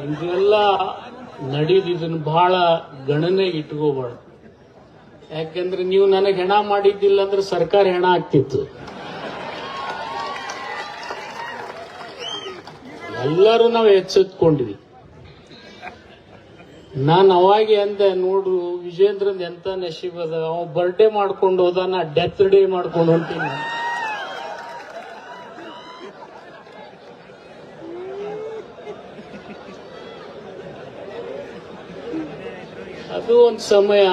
ಇದೆಲ್ಲ ನಡೆದಿದ್ದನ್ನು ಬಹಳ ಗಣನೆಗೆ ಇಟ್ಕೋಬಾರ್ದು. ಯಾಕೆಂದ್ರೆ ನೀವು ನನಗೆ ಹೆಣ ಮಾಡಿದ್ದಿಲ್ಲ ಅಂದ್ರೆ ಸರ್ಕಾರ ಹೆಣ ಆಗ್ತಿತ್ತು. ಎಲ್ಲರೂ ನಾವು ಎಚ್ಚೆತ್ಕೊಂಡಿದ್ವಿ. ನಾನು ಅವಾಗೆ ಅಂದೆ, ನೋಡು ವಿಜೇಂದ್ರನ್ ಎಂತ ನಶೀಬದ, ಅವ ಬರ್ಡೇ ಮಾಡ್ಕೊಂಡು ಹೋದ, ನಾ ಡೆತ್ ಡೇ ಮಾಡ್ಕೊಂಡು ಹೊಂಟೀನಿ. ಅದು ಒಂದು ಸಮಯ.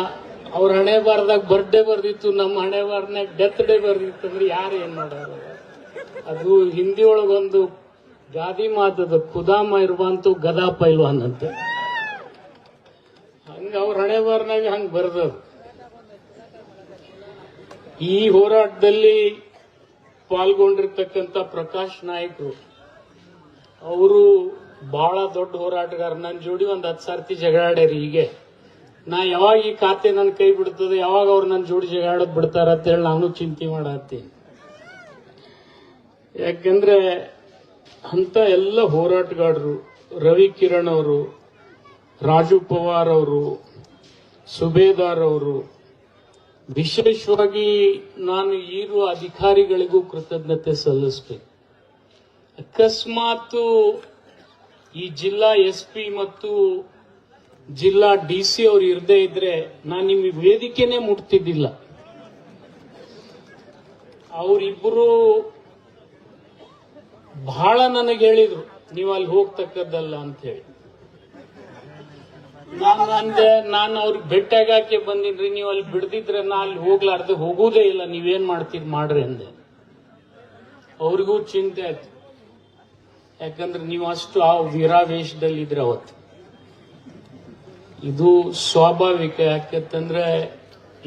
ಅವ್ರ ಹಣೆ ಬಾರದಾಗ ಬರ್ಡೇ ಬರ್ದಿತ್ತು, ನಮ್ಮ ಹಣೆ ಬಾರನಾಗ ಡೆತ್ ಡೇ ಬರ್ದಿತ್ತು ಅಂದ್ರೆ ಯಾರು ಏನ್ ಮಾಡೋರು. ಅದು ಹಿಂದಿ ಒಳಗೊಂದು ಗಾದಿ ಮಾತದ, ಖುದಾಮ ಇರುವಂತೂ ಗದಾ ಪೈಲ್ವಾನ್ ಅಂತ. ಹಂಗ ಅವ್ರ ಹಣೆ ಬಾರನಾಗ ಹಂಗ ಬರ್ದದು. ಈ ಹೋರಾಟದಲ್ಲಿ ಪಾಲ್ಗೊಂಡಿರ್ತಕ್ಕಂಥ ಪ್ರಕಾಶ್ ನಾಯ್ಕರು ಅವರು ಬಹಳ ದೊಡ್ಡ ಹೋರಾಟಗಾರ. ನನ್ನ ಜೋಡಿ ಒಂದ್ 10 ಸರ್ತಿ ಜಗಳಾಡ್ಯಾರಿ. ಹೀಗೆ ನಾ ಯಾವಾಗ ಈ ಖಾತೆ ನನ್ನ ಕೈ ಬಿಡ್ತದೆ, ಯಾವಾಗ ಅವ್ರು ನನ್ನ ಜೋಡಿ ಜಗಾಡೋದ್ ಬಿಡ್ತಾರ ಅಂತೇಳಿ ನಾನು ಚಿಂತೆ ಮಾಡತ್ತೀನಿ. ಯಾಕಂದ್ರೆ ಅಂತ ಎಲ್ಲ ಹೋರಾಟಗಾರರು, ರವಿ ಕಿರಣ್ ಅವರು, ರಾಜು ಪವಾರ್ ಅವರು, ಸುಬೇದಾರ್ ಅವರು, ವಿಶೇಷವಾಗಿ ನಾನು ಇರುವ ಅಧಿಕಾರಿಗಳಿಗೂ ಕೃತಜ್ಞತೆ ಸಲ್ಲಿಸಬೇಕು. ಅಕಸ್ಮಾತ್ ಈ ಜಿಲ್ಲಾ SP ಮತ್ತು ಜಿಲ್ಲಾ DC ಅವರು ಇರದೇ ಇದ್ರೆ ನಾನು ನಿಮಗೆ ವೇದಿಕೆನೇ ಮುಟ್ತಿದ್ದಿಲ್ಲ. ಅವರಿಬ್ಬರು ಬಹಳ ನನಗೆ ಹೇಳಿದ್ರು, ನೀವು ಅಲ್ಲಿ ಹೋಗ್ತಕ್ಕದ್ದಲ್ಲ ಅಂತ ಹೇಳಿ. ನಾನು ಅಂದೆ, ನಾನು ಅವ್ರಿಗೆ ಭೇಟಿಯಾಗಕ್ಕೆ ಬಂದಿನ್ರಿ, ನೀವು ಅಲ್ಲಿ ಬಿಡ್ದಿದ್ರೆ ನಾ ಅಲ್ಲಿ ಹೋಗ್ಲಾರ್ದೆ ಹೋಗುವುದೇ ಇಲ್ಲ, ನೀವೇನ್ ಮಾಡ್ತೀರಿ ಮಾಡ್ರಿ ಅಂದೆ. ಅವ್ರಿಗೂ ಚಿಂತೆ ಆಯ್ತು. ಯಾಕಂದ್ರೆ ನೀವು ಅಷ್ಟು ಆ ವೀರಾವೇಶದಲ್ಲಿದ್ರೆ ಅವತ್ತು. ಇದು ಸ್ವಾಭಾವಿಕ. ಯಾಕಂತಂದ್ರೆ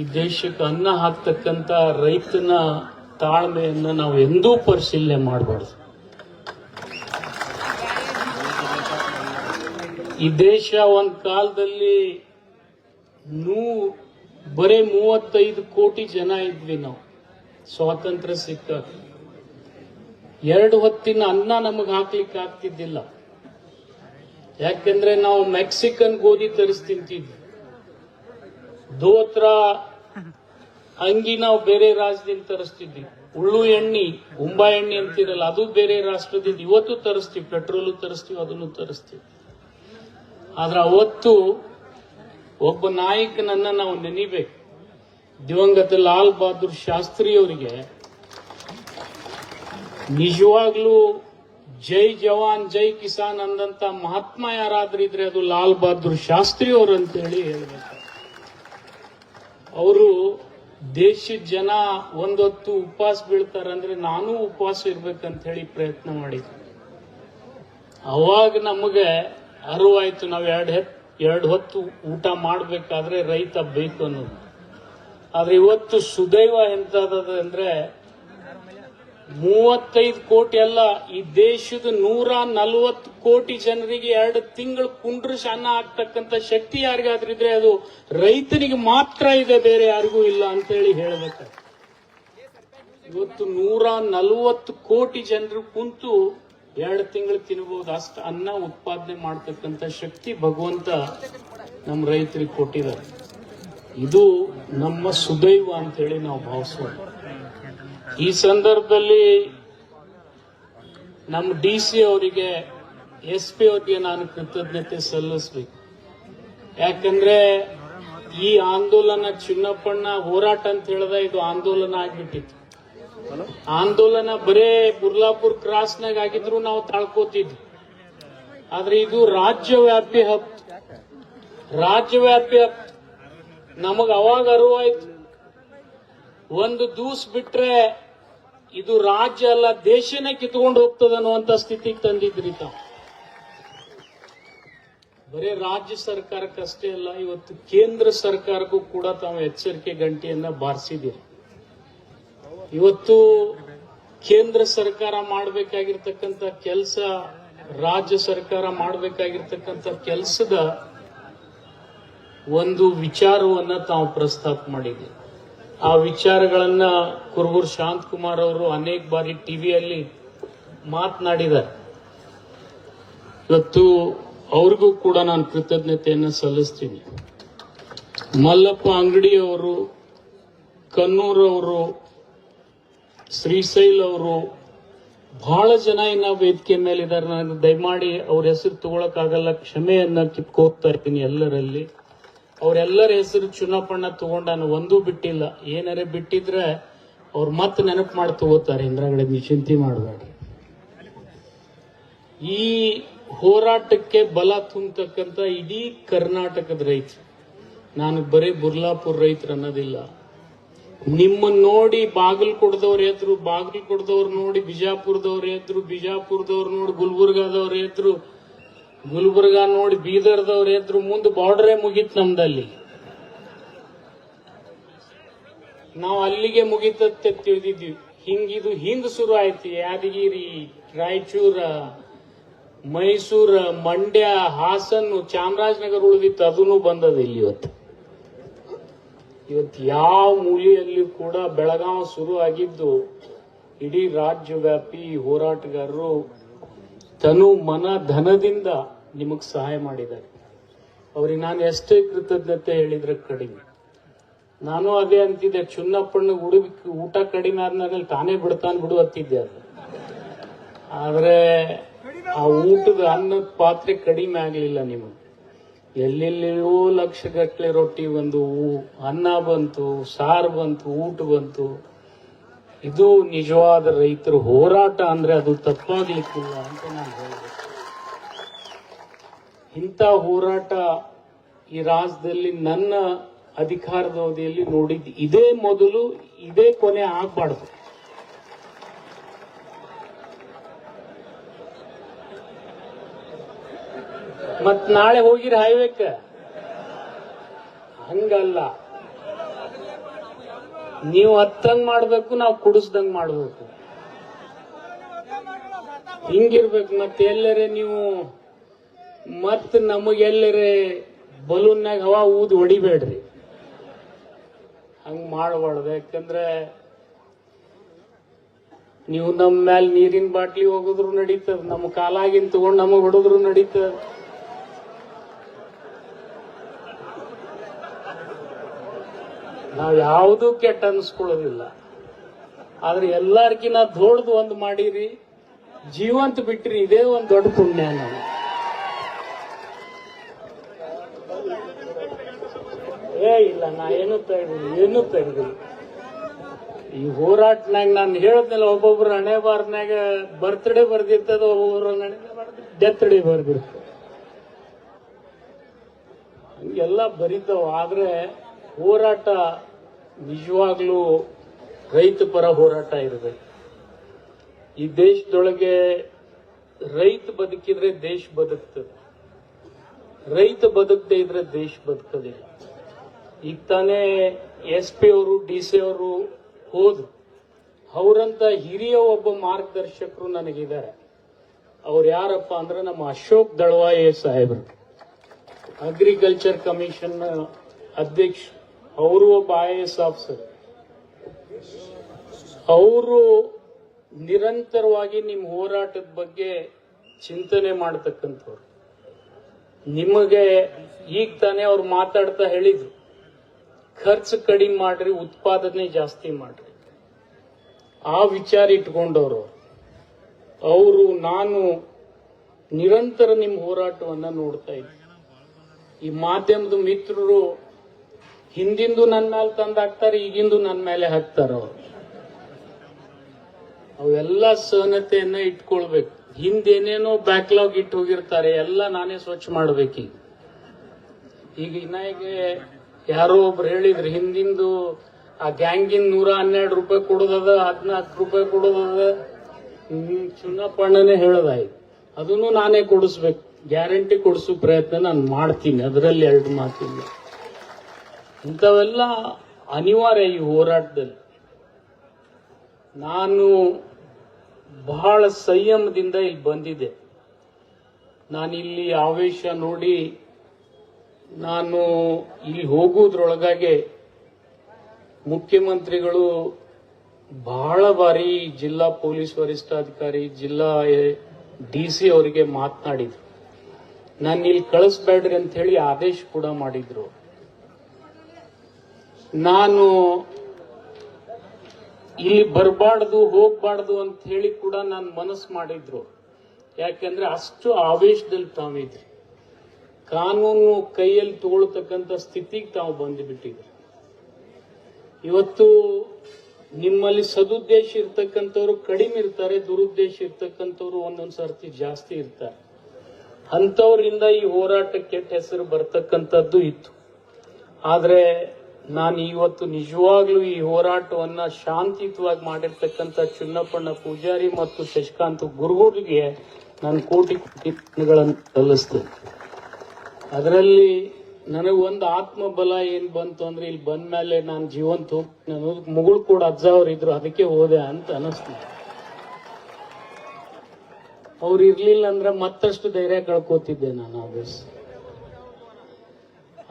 ಈ ದೇಶಕ್ಕೆ ಅನ್ನ ಹಾಕ್ತಕ್ಕಂತ ರೈತನ ತಾಳ್ಮೆಯನ್ನ ನಾವು ಎಂದೂ ಪರಿಶೀಲನೆ ಮಾಡಬಾರ್ದು. ಈ ದೇಶ ಒಂದ್ ಕಾಲದಲ್ಲಿ ಬರೇ 35 ಕೋಟಿ ಜನ ಇದ್ವಿ ನಾವು ಸ್ವಾತಂತ್ರ್ಯ ಸಿಕ್ಕಾಗ. 2 ಹೊತ್ತಿನ ಅನ್ನ ನಮಗ್ ಹಾಕ್ಲಿಕ್ಕೆ ಆಗ್ತಿದ್ದಿಲ್ಲ. ಯಾಕೆಂದ್ರೆ ನಾವು ಮೆಕ್ಸಿಕನ್ ಗೋಧಿ ತರಿಸಿ ತಿಂತಿದ್ವಿ. ಧೋತ್ರ ಅಂಗಿ ನಾವು ಬೇರೆ ರಾಜ್ಯದಿಂದ ತರಿಸ್ತಿದ್ವಿ. ಉಳ್ಳು ಎಣ್ಣೆ, ಗುಂಬಾ ಎಣ್ಣೆ ಅಂತಿರಲ್ಲ, ಅದು ಬೇರೆ ರಾಷ್ಟ್ರದಿಂದ ಇವತ್ತು ತರಿಸ್ತೀವಿ. ಪೆಟ್ರೋಲು ತರಿಸ್ತೀವಿ, ಅದನ್ನು ತರಿಸ್ತೀವಿ. ಆದ್ರೆ ಅವತ್ತು ಒಬ್ಬ ನಾಯಕನನ್ನ ನಾವು ನೆನಿಬೇಕು. ದಿವಂಗತ ಲಾಲ್ ಬಹದ್ದೂರ್ ಶಾಸ್ತ್ರಿ ಅವರಿಗೆ ನಿಜವಾಗ್ಲೂ ಜೈ ಜವಾನ್ ಜೈ ಕಿಸಾನ್ ಅಂದಂತ ಮಹಾತ್ಮ ಯಾರಾದ್ರಿದ್ರೆ ಅದು ಲಾಲ್ ಬಹದ್ದೂರ್ ಶಾಸ್ತ್ರಿ ಅವರು ಅಂತ ಹೇಳಿ ಹೇಳ್ಬೇಕು. ಅವರು ದೇಶದ ಜನ ಒಂದೊತ್ತು ಉಪವಾಸ ಬೀಳ್ತಾರಂದ್ರೆ ನಾನು ಉಪವಾಸ ಇರ್ಬೇಕಂತ ಹೇಳಿ ಪ್ರಯತ್ನ ಮಾಡಿದ್ವಿ. ಅವಾಗ ನಮಗೆ ಅರಿವಾಯ್ತು, ನಾವು ಎರಡು ಹೊತ್ತು ಊಟ ಮಾಡಬೇಕಾದ್ರೆ ರೈತ ಬೇಕು ಅನ್ನೋದು. ಆದ್ರೆ ಇವತ್ತು ಸುದೈವ ಎಂತದಂದ್ರೆ 35 ಕೋಟಿ ಅಲ್ಲ, ಈ ದೇಶದ 140 ಕೋಟಿ ಜನರಿಗೆ 2 ತಿಂಗಳು ಕುಂಡ್ರಿಸಿ ಅನ್ನ ಹಾಕ್ತಕ್ಕಂಥ ಶಕ್ತಿ ಯಾರಿಗಾದ್ರಿದ್ರೆ ಅದು ರೈತನಿಗೆ ಮಾತ್ರ ಇದೆ, ಬೇರೆ ಯಾರಿಗೂ ಇಲ್ಲ ಅಂತೇಳಿ ಹೇಳ್ಬೇಕು. ಇವತ್ತು 140 ಕೋಟಿ ಜನರು ಕುಂತು 2 ತಿಂಗಳು ತಿನ್ಬಹುದು, ಅಷ್ಟು ಅನ್ನ ಉತ್ಪಾದನೆ ಮಾಡ್ತಕ್ಕಂಥ ಶಕ್ತಿ ಭಗವಂತ ನಮ್ಮ ರೈತರಿಗೆ ಕೊಟ್ಟಿದ್ದಾರೆ. ಇದು ನಮ್ಮ ಸುದೈವ ಅಂತ ಹೇಳಿ ನಾವು ಭಾವಿಸೋಣ. ಈ ಸಂದರ್ಭದಲ್ಲಿ ನಮ್ಮ DC ಅವರಿಗೆ, SP ಅವರಿಗೆ ನಾನು ಕೃತಜ್ಞತೆ ಸಲ್ಲಿಸಬೇಕು. ಯಾಕಂದ್ರೆ ಈ ಆಂದೋಲನ ಚಿನ್ನಪ್ಪಣ್ಣ ಹೋರಾಟ ಅಂತ ಹೇಳಿದ ಇದು ಆಂದೋಲನ ಆಗ್ಬಿಟ್ಟಿತ್ತು. ಆಂದೋಲನ ಬರೇ ಬುರ್ಲಾಪುರ್ ಕ್ರಾಸ್ನಾಗ ಆಗಿದ್ರು ನಾವು ತಾಳ್ಕೋತಿದ್ವಿ. ಆದ್ರೆ ಇದು ರಾಜ್ಯವ್ಯಾಪಿ ಹತ್ತು. ನಮಗ ಅವಾಗ ಅರಿವಾಯ್ತು, ಒಂದು ದೂಸ್ ಬಿಟ್ರೆ ಇದು ರಾಜ್ಯ ಅಲ್ಲ ದೇಶನೇ ಕಿತ್ಕೊಂಡು ಹೋಗ್ತದ ಅನ್ನುವಂತ ಸ್ಥಿತಿಗೆ ತಂದಿದ್ರಿ ತಾವು. ಬರೇ ರಾಜ್ಯ ಸರ್ಕಾರಕ್ಕಷ್ಟೇ ಅಲ್ಲ, ಇವತ್ತು ಕೇಂದ್ರ ಸರ್ಕಾರಕ್ಕೂ ಕೂಡ ತಾವು ಎಚ್ಚರಿಕೆ ಗಂಟೆಯನ್ನ ಬಾರಿಸಿದಿರಿ. ಇವತ್ತು ಕೇಂದ್ರ ಸರ್ಕಾರ ಮಾಡಬೇಕಾಗಿರ್ತಕ್ಕಂಥ ಕೆಲಸ, ರಾಜ್ಯ ಸರ್ಕಾರ ಮಾಡಬೇಕಾಗಿರ್ತಕ್ಕಂಥ ಕೆಲಸದ ಒಂದು ವಿಚಾರವನ್ನ ತಾವು ಪ್ರಸ್ತಾಪ ಮಾಡಿದ್ದೀರಿ. ಆ ವಿಚಾರಗಳನ್ನ ಕುರುಬೂರು ಶಾಂತಕುಮಾರ್ ಅವರು ಅನೇಕ ಬಾರಿ ಟಿವಿಯಲ್ಲಿ ಮಾತನಾಡಿದ್ದಾರೆ. ಇವತ್ತು ಅವ್ರಿಗೂ ಕೂಡ ನಾನು ಕೃತಜ್ಞತೆಯನ್ನು ಸಲ್ಲಿಸ್ತೀನಿ. ಮಲ್ಲಪ್ಪ ಅಂಗಡಿಯವರು, ಕನ್ನೂರವರು, ಶ್ರೀಶೈಲ್ ಅವರು, ಬಹಳ ಜನ ಇನ್ನ ವೇದಿಕೆ ಮೇಲೆ ಇದ್ದಾರೆ. ನಾನು ದಯಮಾಡಿ ಅವ್ರ ಹೆಸರು ತಗೊಳಕ್ಕಾಗಲ್ಲ, ಕ್ಷಮೆಯನ್ನ ಕಿತ್ಕೋಗ್ತಾ ಇರ್ತೀನಿ ಎಲ್ಲರಲ್ಲಿ. ಅವರೆಲ್ಲರ ಹೆಸರು ಚುನಾಪಣ್ಣ ತಗೊಂಡು ನಾನು ಒಂದೂ ಬಿಟ್ಟಿಲ್ಲ. ಏನಾರೇ ಬಿಟ್ಟಿದ್ರೆ ಅವ್ರು ಮತ್ತೆ ನೆನಪು ಮಾಡಿ ತಗೋತಾರೆ. ಹಿಂದ್ರಗಡೆ ನೀವು ಚಿಂತೆ ಮಾಡಬೇಡಿ. ಈ ಹೋರಾಟಕ್ಕೆ ಬಲ ತುಂಬತಕ್ಕಂಥ ಇಡೀ ಕರ್ನಾಟಕದ ರೈತರು, ನಾನು ಬರೀ ಬುರ್ಲಾಪುರ ರೈತರು ಅನ್ನೋದಿಲ್ಲ. ನಿಮ್ಮನ್ನ ನೋಡಿ ಬಾಗಲಕೋಟದವ್ರು ಎದ್ರು, ಬಾಗಲಕೋಟದವ್ರು ನೋಡಿ ಬಿಜಾಪುರದವ್ರು ಎದ್ರು, ಬಿಜಾಪುರದವ್ರು ನೋಡಿ ಗುಲ್ಬರ್ಗಾದವ್ರು ಎದ್ರು, ಗುಲ್ಬರ್ಗಾ ನೋಡಿ ಬೀದರ್ದವ್ರು ಎದ್ರು. ಮುಂದೆ ಬಾರ್ಡರೇ ಮುಗೀತು ನಮ್ದಲ್ಲಿ. ನಾವು ಅಲ್ಲಿಗೆ ಮುಗಿತತ್ತೆ ತಿಳಿದಿದ್ವಿ. ಹಿಂಗಿದು ಹಿಂಗ್ ಶುರು ಆಯ್ತು. ಯಾದಗಿರಿ, ರಾಯಚೂರ, ಮೈಸೂರ, ಮಂಡ್ಯ, ಹಾಸನ್, ಚಾಮರಾಜನಗರ ಉಳಿದಿತ್ತು, ಅದೂ ಬಂದದ ಇಲ್ಲಿ ಇವತ್ತು. ಯಾವ ಮೂಲೆಯಲ್ಲಿ ಕೂಡ ಬೆಳಗಾವಿ ಶುರು ಆಗಿದ್ದು ಇಡೀ ರಾಜ್ಯವ್ಯಾಪಿ ಹೋರಾಟಗಾರರು ತನು ಮನ ಧನದಿಂದ ನಿಮಗ್ ಸಹಾಯ ಮಾಡಿದ್ದಾರೆ. ಅವ್ರಿಗೆ ನಾನು ಎಷ್ಟೇ ಕೃತಜ್ಞತೆ ಹೇಳಿದ್ರೆ ಕಡಿಮೆ. ನಾನು ಅದೇ ಅಂತಿದ್ದೆ, ಚುನ್ನಪ್ಪಣ್ಣ ಊಟ ಕಡಿಮೆ ಆದ್ಮೇಲೆ ತಾನೇ ಬಿಡ್ತಾನೆ ಬಿಡು ಅಂತಿದ್ದೆ. ಅದು ಆದ್ರೆ ಆ ಊಟದ ಅನ್ನದ ಪಾತ್ರೆ ಕಡಿಮೆ ಆಗಲಿಲ್ಲ. ನಿಮಗೆ ಎಲ್ಲೆಲ್ಲಿಯೋ ಲಕ್ಷಗಟ್ಟಲೆ ರೊಟ್ಟಿ ಬಂದು, ಅನ್ನ ಬಂತು, ಸಾರು ಬಂತು, ಊಟ ಬಂತು. ಇದು ನಿಜವಾದ ರೈತರ ಹೋರಾಟ ಅಂದ್ರೆ ಅದು ತಪ್ಪಾಗ್ಲಿಕ್ಕಿಲ್ಲ ಅಂತ ನಾನು ಹೇಳಿದೆ. ಇಂಥ ಹೋರಾಟ ಈ ರಾಜ್ಯದಲ್ಲಿ ನನ್ನ ಅಧಿಕಾರದ ಅವಧಿಯಲ್ಲಿ ನೋಡಿದ್ದು ಇದೇ ಮೊದಲು, ಇದೇ ಕೊನೆ ಆಗ್ಬಾರ್ದು. ಮತ್ ನಾಳೆ ಹೋಗಿರ ಹೈವೇಕ ಹಂಗಲ್ಲ. ನೀವು ಹತ್ತಂಗ್ ಮಾಡ್ಬೇಕು, ನಾವು ಕುಡಿಸ್ದಂಗ್ ಮಾಡ್ಬೇಕು. ಹಿಂಗಿರ್ಬೇಕು. ಮತ್ತೆ ಎಲ್ಲರೇ ನೀವು ಮತ್ ನಮಗೆಲ್ಲರೇ ಬಲೂನ್ನಾಗ ಹವಾ ಊದಿ ಹೊಡಿಬೇಡ್ರಿ. ಹಂಗ್ ಮಾಡಬಾರ್ದು. ಯಾಕಂದ್ರೆ ನೀವು ನಮ್ಮ ಮ್ಯಾಲ ನೀರಿನ ಬಾಟ್ಲಿ ಹೋಗಿದ್ರು ನಡೀತದ, ನಮ್ಮ ಕಾಲಾಗಿನ್ ತಗೊಂಡ್ ನಮಗ್ ಹೊಡೆದ್ರು ನಡೀತದ. ನಾವ್ ಯಾವ್ದು ಕೆಟ್ಟ ಅನ್ಸ್ಕೊಳ್ಳೋದಿಲ್ಲ. ಆದ್ರೆ ಎಲ್ಲಾರ್ಕಿನ್ನ ದೊಡ್ಡದು ಒಂದು ಮಾಡಿರಿ, ಜೀವಂತ ಬಿಟ್ರಿ, ಇದೇ ಒಂದ್ ದೊಡ್ಡ ಪುಣ್ಯ. ನಾವು ಇಲ್ಲ, ನಾ ಏನು ತೆಗೆದಿಲ್ಲ. ಈ ಹೋರಾಟನಾಗ ನಾನು ಹೇಳದ್ನಲ್ಲ, ಒಬ್ಬೊಬ್ರು ಹಣೆ ಬಾರ್ನಾಗ ಬರ್ತ್ಡೇ ಬರ್ದಿರ್ತದ, ಒಬ್ಬೊಬ್ರು ಡೆತ್ ಡೇ ಬರ್ದಿರ್ತದೆ. ಹಂಗೆಲ್ಲ ಬರೀತಾವ. ಆದ್ರೆ ಹೋರಾಟ ನಿಜವಾಗ್ಲೂ ರೈತ ಪರ ಹೋರಾಟ ಇರಬೇಕು. ಈ ದೇಶದೊಳಗೆ ರೈತ ಬದುಕಿದ್ರೆ ದೇಶ ಬದುಕ್ತದೆ, ರೈತ ಬದುಕದೇ ಇದ್ರೆ ದೇಶ ಬದುಕೋದಿಲ್ಲ. ಈಗ ತಾನೇ SP ಅವರು, DC ಅವರು ಹೋದ್ರು. ಅವರಂತ ಹಿರಿಯ ಒಬ್ಬ ಮಾರ್ಗದರ್ಶಕರು ನನಗಿದ್ದಾರೆ. ಅವ್ರು ಯಾರಪ್ಪ ಅಂದ್ರೆ ನಮ್ಮ ಅಶೋಕ್ ದಳವಾಯಿ ಸಾಹೇಬರು, ಅಗ್ರಿಕಲ್ಚರ್ ಕಮಿಷನ್ ಅಧ್ಯಕ್ಷ. ಅವರು ಒಬ್ಬ IAS ಆಫೀಸರ್. ಅವರು ನಿರಂತರವಾಗಿ ನಿಮ್ಮ ಹೋರಾಟದ ಬಗ್ಗೆ ಚಿಂತನೆ ಮಾಡತಕ್ಕಂಥವ್ರು. ನಿಮಗೆ ಈಗ ತಾನೇ ಅವ್ರು ಮಾತಾಡ್ತಾ ಹೇಳಿದ್ರು, ಖರ್ಚು ಕಡಿಮೆ ಮಾಡ್ರಿ, ಉತ್ಪಾದನೆ ಜಾಸ್ತಿ ಮಾಡ್ರಿ. ಆ ವಿಚಾರ ಇಟ್ಕೊಂಡವ್ರು ಅವರು. ನಾನು ನಿರಂತರ ನಿಮ್ಮ ಹೋರಾಟವನ್ನ ನೋಡ್ತಾ ಇದ್ದೆ. ಈ ಮಾಧ್ಯಮದ ಮಿತ್ರರು ಹಿಂದಿಂದು ನನ್ನ ಮೇಲೆ ತಂದು ಹಾಕ್ತಾರೆ, ಈಗಿಂದು ನನ್ನ ಮೇಲೆ ಹಾಕ್ತಾರ. ಅವರು ಅವೆಲ್ಲ ಸಹನತೆಯನ್ನ ಇಟ್ಕೊಳ್ಬೇಕು. ಹಿಂದೇನೇನೋ ಬ್ಯಾಕ್ಲಾಗ್ ಇಟ್ಟು ಹೋಗಿರ್ತಾರೆ, ಎಲ್ಲ ನಾನೇ ಸ್ವಚ್ಛ ಮಾಡ್ಬೇಕೀಗ. ಈಗ ಇನ್ನಾಗೆ ಯಾರೋ ಒಬ್ರು ಹೇಳಿದ್ರು, ಹಿಂದಿಂದು ಆ ಗ್ಯಾಂಗಿನ 112 ರೂಪಾಯಿ ಕೊಡೋದದ, 14 ರೂಪಾಯಿ ಕೊಡೋದದ. ಚುನಾಪಣ್ಣನೇ ಹೇಳೋದಾಯ್ತು. ಅದನ್ನು ನಾನೇ ಕೊಡಿಸ್ಬೇಕು, ಗ್ಯಾರಂಟಿ ಕೊಡಿಸೋ ಪ್ರಯತ್ನ ನಾನು ಮಾಡ್ತೀನಿ. ಅದರಲ್ಲಿ ಎರಡು ಮಾತಿಲ್ಲ. ಇಂಥವೆಲ್ಲ ಅನಿವಾರ್ಯ ಈ ಹೋರಾಟದಲ್ಲಿ. ನಾನು ಬಹಳ ಸಂಯಮದಿಂದ ಇಲ್ಲಿ ಬಂದಿದ್ದೆ. ನಾನಿಲ್ಲಿ ಆವೇಶ ನೋಡಿ ನಾನು ಇಲ್ಲಿ ಹೋಗುವುದ್ರೊಳಗಾಗಿ ಮುಖ್ಯಮಂತ್ರಿಗಳು ಬಹಳ ಬಾರಿ ಜಿಲ್ಲಾ ಪೊಲೀಸ್ ವರಿಷ್ಠಾಧಿಕಾರಿ, ಜಿಲ್ಲಾ DC ಅವರಿಗೆ ಮಾತನಾಡಿದ್ರು. ನಾನು ಇಲ್ಲಿ ಕಳಿಸ್ಬೇಡ್ರಿ ಅಂತ ಹೇಳಿ ಆದೇಶ ಕೂಡ ಮಾಡಿದ್ರು. ನಾನು ಇಲ್ಲಿ ಬರಬಾರ್ದು ಹೋಗ್ಬಾರ್ದು ಅಂತ ಹೇಳಿ ಕೂಡ ನಾನು ಮನಸ್ಸು ಮಾಡಿದ್ರು. ಯಾಕೆಂದ್ರೆ ಅಷ್ಟು ಆವೇಶದಲ್ಲಿ ತಾವಿದ್ರಿ, ಕಾನೂನು ಕೈಯಲ್ಲಿ ತಗೊಳ್ತಕ್ಕಂಥ ಸ್ಥಿತಿಗೆ ತಾವು ಬಂದುಬಿಟ್ಟಿದ್ರು. ಇವತ್ತು ನಿಮ್ಮಲ್ಲಿ ಸದುದ್ದೇಶ ಇರ್ತಕ್ಕಂಥವ್ರು ಕಡಿಮೆ ಇರ್ತಾರೆ, ದುರುದ್ದೇಶ ಇರ್ತಕ್ಕಂಥವ್ರು ಒಂದೊಂದು ಸರ್ತಿ ಜಾಸ್ತಿ ಇರ್ತಾರೆ. ಅಂಥವ್ರಿಂದ ಈ ಹೋರಾಟಕ್ಕೆ ಕೆಟ್ಟ ಹೆಸರು ಬರ್ತಕ್ಕಂಥದ್ದು ಇತ್ತು. ಆದ್ರೆ ನಾನು ಇವತ್ತು ನಿಜವಾಗ್ಲೂ ಈ ಹೋರಾಟವನ್ನ ಶಾಂತಿಯುತವಾಗಿ ಮಾಡಿರ್ತಕ್ಕಂಥ ಚುನ್ನಪ್ಪಣ್ಣ ಪೂಜಾರಿ ಮತ್ತು ಶಶಿಕಾಂತ್ ಗುರುಗಳಿಗೆ ನಾನು ಕೋಟಿ ಧನ್ಯವಾದಗಳನ್ನು ಸಲ್ಲಿಸ್ತೇನೆ. ಅದರಲ್ಲಿ ನನಗೊಂದು ಆತ್ಮಬಲ ಏನ್ ಬಂತು ಅಂದ್ರೆ ಇಲ್ಲಿ ಬಂದ ಮೇಲೆ ನಾನು ಜೀವಂತ ಹೋಗ್ತೀನಿ ಅನ್ನೋದು ಮುಗುಳು ಕೂಡ ಅಜ್ಜ ಅವ್ರು ಇದ್ರು, ಅದಕ್ಕೆ ಹೋದೆ ಅಂತ ಅನಿಸ್ತು. ಅವ್ರು ಇರ್ಲಿಲ್ಲ ಅಂದ್ರೆ ಮತ್ತಷ್ಟು ಧೈರ್ಯ ಕಳ್ಕೋತಿದ್ದೆ ನಾನು ಆವೇಶ.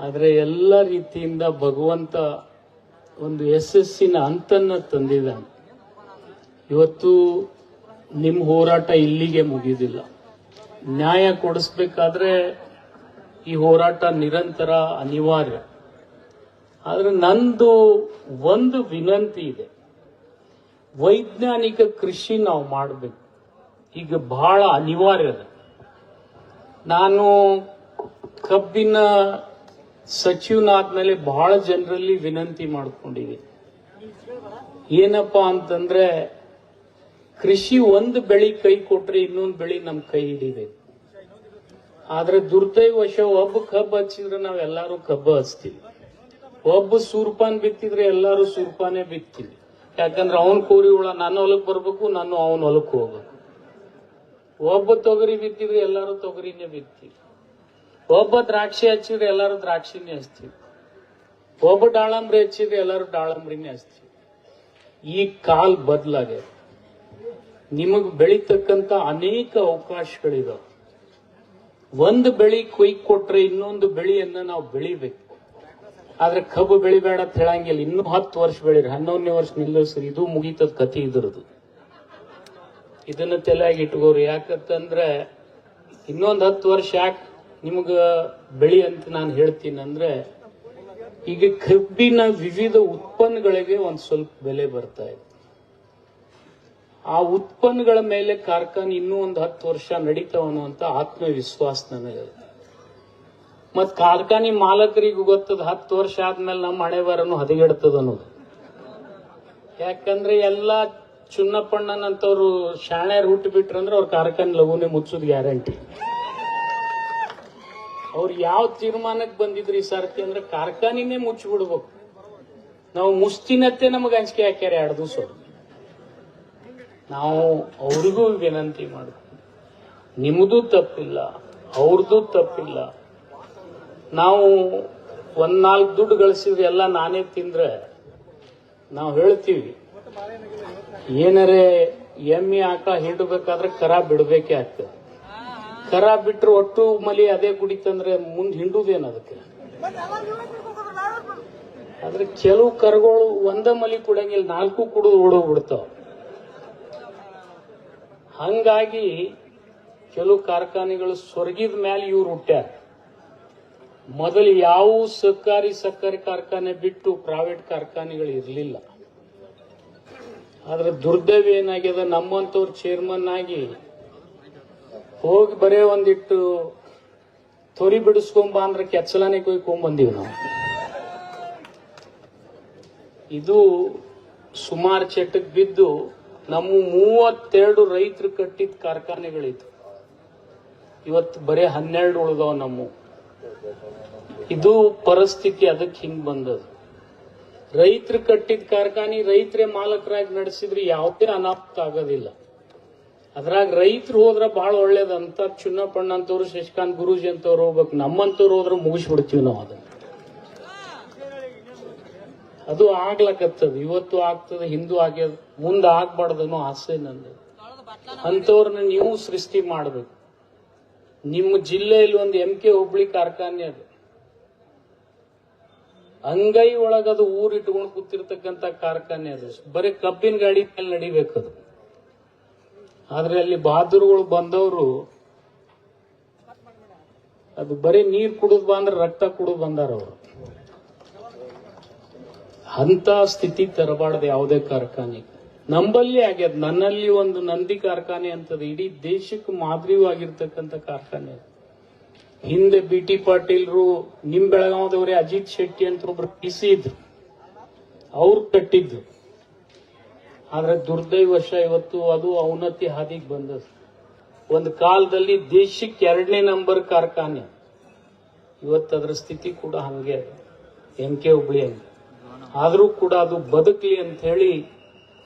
ಆದ್ರೆ ಎಲ್ಲ ರೀತಿಯಿಂದ ಭಗವಂತ ಒಂದು ಯಶಸ್ಸಿನ ಅಂತನ್ನ ತಂದಿದ್ದಾನೆ. ಇವತ್ತು ನಿಮ್ಮ ಹೋರಾಟ ಇಲ್ಲಿಗೆ ಮುಗಿದಿಲ್ಲ. ನ್ಯಾಯ ಕೊಡಿಸ್ಬೇಕಾದ್ರೆ ಈ ಹೋರಾಟ ನಿರಂತರ ಅನಿವಾರ್ಯ. ಆದ್ರೆ ನಂದು ಒಂದು ವಿನಂತಿ ಇದೆ, ವೈಜ್ಞಾನಿಕ ಕೃಷಿ ನಾವು ಮಾಡಬೇಕು, ಈಗ ಬಹಳ ಅನಿವಾರ್ಯ ಇದೆ. ನಾನು ಕಬ್ಬಿನ ಸಚಿವನಾದ್ಮೇಲೆ ಬಹಳ ಜನರಲ್ಲಿ ವಿನಂತಿ ಮಾಡ್ಕೊಂಡಿದ್ದೀನಿ. ಏನಪ್ಪಾ ಅಂತಂದ್ರೆ ಕೃಷಿ ಒಂದು ಬೆಳೆ ಕೈ ಕೊಟ್ರೆ ಇನ್ನೊಂದು ಬೆಳೆ ನಮ್ ಕೈ ಹಿಡಿಬೇಕು. ಆದ್ರೆ ದುರ್ದೈವಶ ಒಬ್ಬ ಕಬ್ಬು ಹಚ್ಚಿದ್ರೆ ನಾವೆಲ್ಲರೂ ಕಬ್ಬು ಹಚ್ತೀವಿ, ಒಬ್ಬ ಸೂರ್ಪಾನ್ ಬಿತ್ತಿದ್ರೆ ಎಲ್ಲರೂ ಸೂರ್ಪಾನೇ ಬಿತ್ತೀವಿ. ಯಾಕಂದ್ರೆ ಅವನ್ ಕೋರಿ ಹುಳ ನನ್ನ ಹೊಲಕ್ ಬರ್ಬೇಕು, ನಾನು ಅವನ ಹೊಲಕ್ ಹೋಗ್ಬೇಕು. ಒಬ್ಬ ತೊಗರಿ ಬಿತ್ತಿದ್ರೆ ಎಲ್ಲರೂ ತೊಗರಿನೇ ಬಿತ್ತೀವಿ, ಒಬ್ಬ ದ್ರಾಕ್ಷಿ ಹಚ್ಚಿದ್ರೆ ಎಲ್ಲರೂ ದ್ರಾಕ್ಷಿನೇ ಹಚ್ತೀವಿ, ಒಬ್ಬ ದಾಳಂಬ್ರಿ ಹಚ್ಚಿದ್ರೆ ಎಲ್ಲರೂ ದಾಳಂಬ್ರಿನೇ ಹಚ್ತೀವಿ. ಈ ಕಾಲ್ ಬದಲಾಗ್ಯದ. ನಿಮಗ್ ಬೆಳೀತಕ್ಕಂತ ಅನೇಕ ಅವಕಾಶಗಳಿದಾವೆ. ಒಂದು ಬೆಳೆ ಕೊಯ್ಕ್ ಕೊಟ್ರೆ ಇನ್ನೊಂದು ಬೆಳೆಯನ್ನ ನಾವು ಬೆಳಿಬೇಕು. ಆದ್ರೆ ಕಬ್ಬು ಬೆಳಿಬೇಡ ಅಂತ ಹೇಳಂಗಿಲ್ಲ. ಇನ್ನೂ 10 ವರ್ಷ ಬೆಳೀರಿ, 11ನೇ ವರ್ಷ ನಿಲ್ಲಿಸ್ರಿ, ಇದು ಮುಗೀತದ ಕಥೆ ಇದ್ರದು. ಇದನ್ನ ತಲೆಯಾಗಿ ಇಟ್ಕೋರಿ. ಯಾಕಂತಂದ್ರೆ ಇನ್ನೊಂದು 10 ವರ್ಷ ಯಾಕೆ ನಿಮಗ ಬೆಳಿ ಅಂತ ನಾನು ಹೇಳ್ತೀನಿ ಅಂದ್ರೆ, ಈಗ ಕಬ್ಬಿನ ವಿವಿಧ ಉತ್ಪನ್ನಗಳಿಗೆ ಒಂದ್ ಸ್ವಲ್ಪ ಬೆಲೆ ಬರ್ತಾ ಇದೆ. ಆ ಉತ್ಪನ್ನಗಳ ಮೇಲೆ ಕಾರ್ಖಾನೆ ಇನ್ನೂ ಒಂದು 10 ವರ್ಷ ನಡೀತಾವ ಅನ್ನುವಂತ ಆತ್ಮವಿಶ್ವಾಸ ನನಗೆ. ಮತ್ ಕಾರ್ಖಾನೆ ಮಾಲಕರಿಗೂ ಗೊತ್ತದ 10 ವರ್ಷ ಆದ್ಮೇಲೆ ನಮ್ಮ ಹಣೆ ಬರನು ಹದಗೆಡ್ತದ ಅನ್ನೋದು. ಯಾಕಂದ್ರೆ ಎಲ್ಲಾ ಚುನ್ನಪ್ಪಣ್ಣನಂತವ್ರು ಶಾಣ್ಯಾರು ಹುಟ್ಟು ಬಿಟ್ರಂದ್ರೆ ಅವ್ರ ಕಾರ್ಖಾನೆ ಲಘುನೆ ಮುಚ್ಚೋದು ಗ್ಯಾರಂಟಿ. ಅವ್ರು ಯಾವ ತೀರ್ಮಾನಕ್ಕೆ ಬಂದಿದ್ರು ಈ ಸರ್ತಿ ಅಂದ್ರೆ ಕಾರ್ಖಾನಿನೇ ಮುಚ್ಚಿಬಿಡ್ಬೇಕು. ನಾವು ಮುಸ್ತಿನತ್ತೆ ನಮಗೆ ಅಂಜಿಕೆ ಹಾಕ್ಯಾರ 2 ದಿವಸ. ನಾವು ಅವ್ರಿಗೂ ವಿನಂತಿ ಮಾಡ್ತೀವಿ, ನಿಮ್ಮದು ತಪ್ಪಿಲ್ಲ, ಅವ್ರದ್ದು ತಪ್ಪಿಲ್ಲ. ನಾವು 1-4 ದುಡ್ಡು ಗಳಿಸಿದ್ರೆ ಎಲ್ಲ ನಾನೇ ತಿಂದ್ರೆ ನಾವು ಹೇಳ್ತೀವಿ, ಏನರೇ ಎಮ್ಮೆ ಆಕಳ ಹಿಡಬೇಕಾದ್ರೆ ಕರ ಬಿಡಬೇಕೇ ಆಗ್ತದೆ. ಕರ ಬಿಟ್ರೆ ಒಟ್ಟು ಮಲಿ ಅದೇ ಕುಡಿತಂದ್ರೆ ಮುಂದೆ ಹಿಂಡುದೇನು ಅದಕ್ಕೆ. ಆದ್ರೆ ಕೆಲವು ಕರುಗಳು ಒಂದ ಮಲಿ ಕುಡಂಗಿಲ್ಲ, 4 ಕುಡಿದು ಓಡೋಗ್ಬಿಡ್ತಾವ. ಹಂಗಾಗಿ ಕೆಲವು ಕಾರ್ಖಾನೆಗಳು ಸ್ವರ್ಗಿದ ಮೇಲೆ ಇವ್ರು ಹುಟ್ಟ್ಯಾರ. ಮೊದಲು ಯಾವ ಸಹಕಾರಿ ಕಾರ್ಖಾನೆ ಬಿಟ್ಟು ಪ್ರೈವೇಟ್ ಕಾರ್ಖಾನೆಗಳು ಇರಲಿಲ್ಲ. ಆದ್ರೆ ದುರ್ದೈವ ಏನಾಗ್ಯದ, ನಮ್ಮಂತವ್ರು ಚೇರ್ಮನ್ ಆಗಿ ಹೋಗಿ ಬರೇ ಒಂದಿಟ್ಟು ತೊರಿ ಬಿಡಿಸ್ಕೊಂಬ ಅಂದ್ರೆ ಕೆಚ್ಚಲಾನೆ ಕೊಯ್ಕೊಂಬಂದೀವಿ ನಾವು. ಇದು ಸುಮಾರು ಚಟಕ್ ಬಿದ್ದು ನಮ್ಮ 32 ರೈತರು ಕಟ್ಟಿದ ಕಾರ್ಖಾನೆಗಳಿತ್ತು. ಇವತ್ತು ಬರೇ 12 ಉಳಿದವ ನಮ್ಮ. ಇದು ಪರಿಸ್ಥಿತಿ, ಅದಕ್ಕೆ ಹಿಂಗ್ ಬಂದದು. ರೈತರು ಕಟ್ಟಿದ ಕಾರ್ಖಾನೆ ರೈತರೇ ಮಾಲಕರಾಗಿ ನಡೆಸಿದ್ರೆ ಯಾವುದೇ ಅನಾಹುತ ಆಗೋದಿಲ್ಲ. ಅದ್ರಾಗ ರೈತರು ಹೋದ್ರ ಬಹಳ ಒಳ್ಳೇದಂತ. ಚುನ್ನಪ್ಪಣ್ಣ ಅಂತವ್ರು, ಶಶಿಕಾಂತ್ ಗುರೂಜಿ ಅಂತವ್ರು ಹೋಗ್ಬೇಕು. ನಮ್ಮಂತವ್ರು ಹೋದ್ರೆ ಮುಗಿಸ್ಬಿಡ್ತೀವಿ ನಾವು ಅದನ್ನ. ಅದು ಆಗ್ಲಕತ್ತದ, ಇವತ್ತು ಆಗ್ತದೆ, ಹಿಂದೂ ಆಗ್ಯದ, ಮುಂದೆ ಆಗ್ಬಾರ್ದನ್ನೋ ಆಸೆ ನಂದು. ಅಂತವ್ರನ್ನ ನೀವು ಸೃಷ್ಟಿ ಮಾಡ್ಬೇಕು. ನಿಮ್ಮ ಜಿಲ್ಲೆಯಲ್ಲಿ ಒಂದು MK ಹುಬ್ಳಿ ಕಾರ್ಖಾನೆ ಅದು, ಅಂಗೈ ಒಳಗದು ಊರಿಟ್ಕೊಂಡು ಕೂತಿರ್ತಕ್ಕಂಥ ಕಾರ್ಖಾನೆ ಅದು. ಬರೀ ಕಬ್ಬಿನ ಗಾಡಿ ಮೇಲೆ ನಡಿಬೇಕದು. ಆದ್ರೆ ಅಲ್ಲಿ ಬಹಾದೂರ್ಗಳು ಬಂದವರು ಅದು ಬರೀ ನೀರ್ ಕುಡಿದ್ ಬಂದ್ರೆ ರಕ್ತ ಕುಡಿದ್ ಬಂದಾರ ಅವರು. ಅಂತ ಸ್ಥಿತಿ ತರಬಾರ್ದು ಯಾವುದೇ ಕಾರ್ಖಾನೆ. ನಂಬಲ್ಲಿ ಆಗ್ಯದ. ನನ್ನಲ್ಲಿ ಒಂದು ನಂದಿ ಕಾರ್ಖಾನೆ ಅಂತದ, ಇಡೀ ದೇಶಕ್ಕೆ ಮಾದರಿಯಾಗಿರ್ತಕ್ಕಂಥ ಕಾರ್ಖಾನೆ. ಹಿಂದೆ BT ಪಾಟೀಲ್ರು ನಿಮ್ ಬೆಳಗಾವದವರೇ ಅಜಿತ್ ಶೆಟ್ಟಿ ಅಂತ ಒಬ್ರು ಪಿಸಿ ಇದ್ರು, ಅವ್ರು ಕಟ್ಟಿದ್ದು. ಆದ್ರೆ ದುರ್ದೈವಶ ಇವತ್ತು ಅದು ಅವನತಿ ಹಾದಿಗೆ ಬಂದದ್ದು. ಒಂದು ಕಾಲದಲ್ಲಿ ದೇಶಕ್ಕೆ 2ನೇ ನಂಬರ್ ಕಾರ್ಖಾನೆ, ಇವತ್ತು ಅದರ ಸ್ಥಿತಿ ಕೂಡ ಹಂಗೆ MK ಹುಬ್ಳಿ ಹಂಗೆ. ಆದ್ರೂ ಕೂಡ ಅದು ಬದುಕಲಿ ಅಂತ ಹೇಳಿ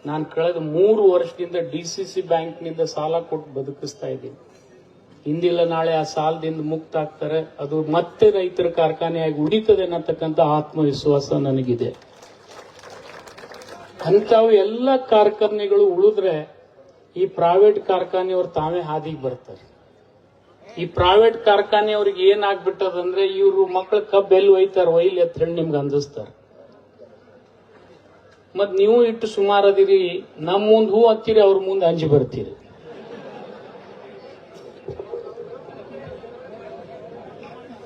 ನಾನು ಕಳೆದ 3 ವರ್ಷದಿಂದ DCC ಬ್ಯಾಂಕ್ನಿಂದ ಸಾಲ ಕೊಟ್ಟು ಬದುಕಿಸ್ತಾ ಇದ್ದೀನಿ. ಇಂದಿಲ್ಲ ನಾಳೆ ಆ ಸಾಲದಿಂದ ಮುಕ್ತ ಆಗ್ತಾರೆ, ಅದು ಮತ್ತೆ ರೈತರ ಕಾರ್ಖಾನೆಯಾಗಿ ಉಳಿತದೆ ಅನ್ನತಕ್ಕಂಥ ಆತ್ಮವಿಶ್ವಾಸ ನನಗಿದೆ. ಅಂಥವು ಎಲ್ಲ ಕಾರ್ಖಾನೆಗಳು ಉಳಿದ್ರೆ ಈ ಪ್ರೈವೇಟ್ ಕಾರ್ಖಾನೆಯವ್ರು ತಾವೇ ಹಾದಿಗೆ ಬರ್ತಾರೆ. ಈ ಪ್ರೈವೇಟ್ ಕಾರ್ಖಾನೆಯವ್ರಿಗೆ ಏನಾಗ್ಬಿಟ್ಟದಂದ್ರೆ, ಇವರು ಮಕ್ಕಳ ಕಬ್ಬು ಎಲ್ಲಿ ಒಯ್ತಾರ, ಒಯ್ಲಿ ಅಂತ ಹೇಳಿ ನಿಮ್ಗೆ ಅಂದಿಸ್ತಾರೆ. ಮತ್ ನೀವು ಇಟ್ಟು ಸುಮಾರದಿರಿ, ನಮ್ಮ ಮುಂದೆ ಹೂ ಹತ್ತೀರಿ, ಅವ್ರ ಮುಂದೆ ಅಂಜಿ ಬರ್ತೀರಿ.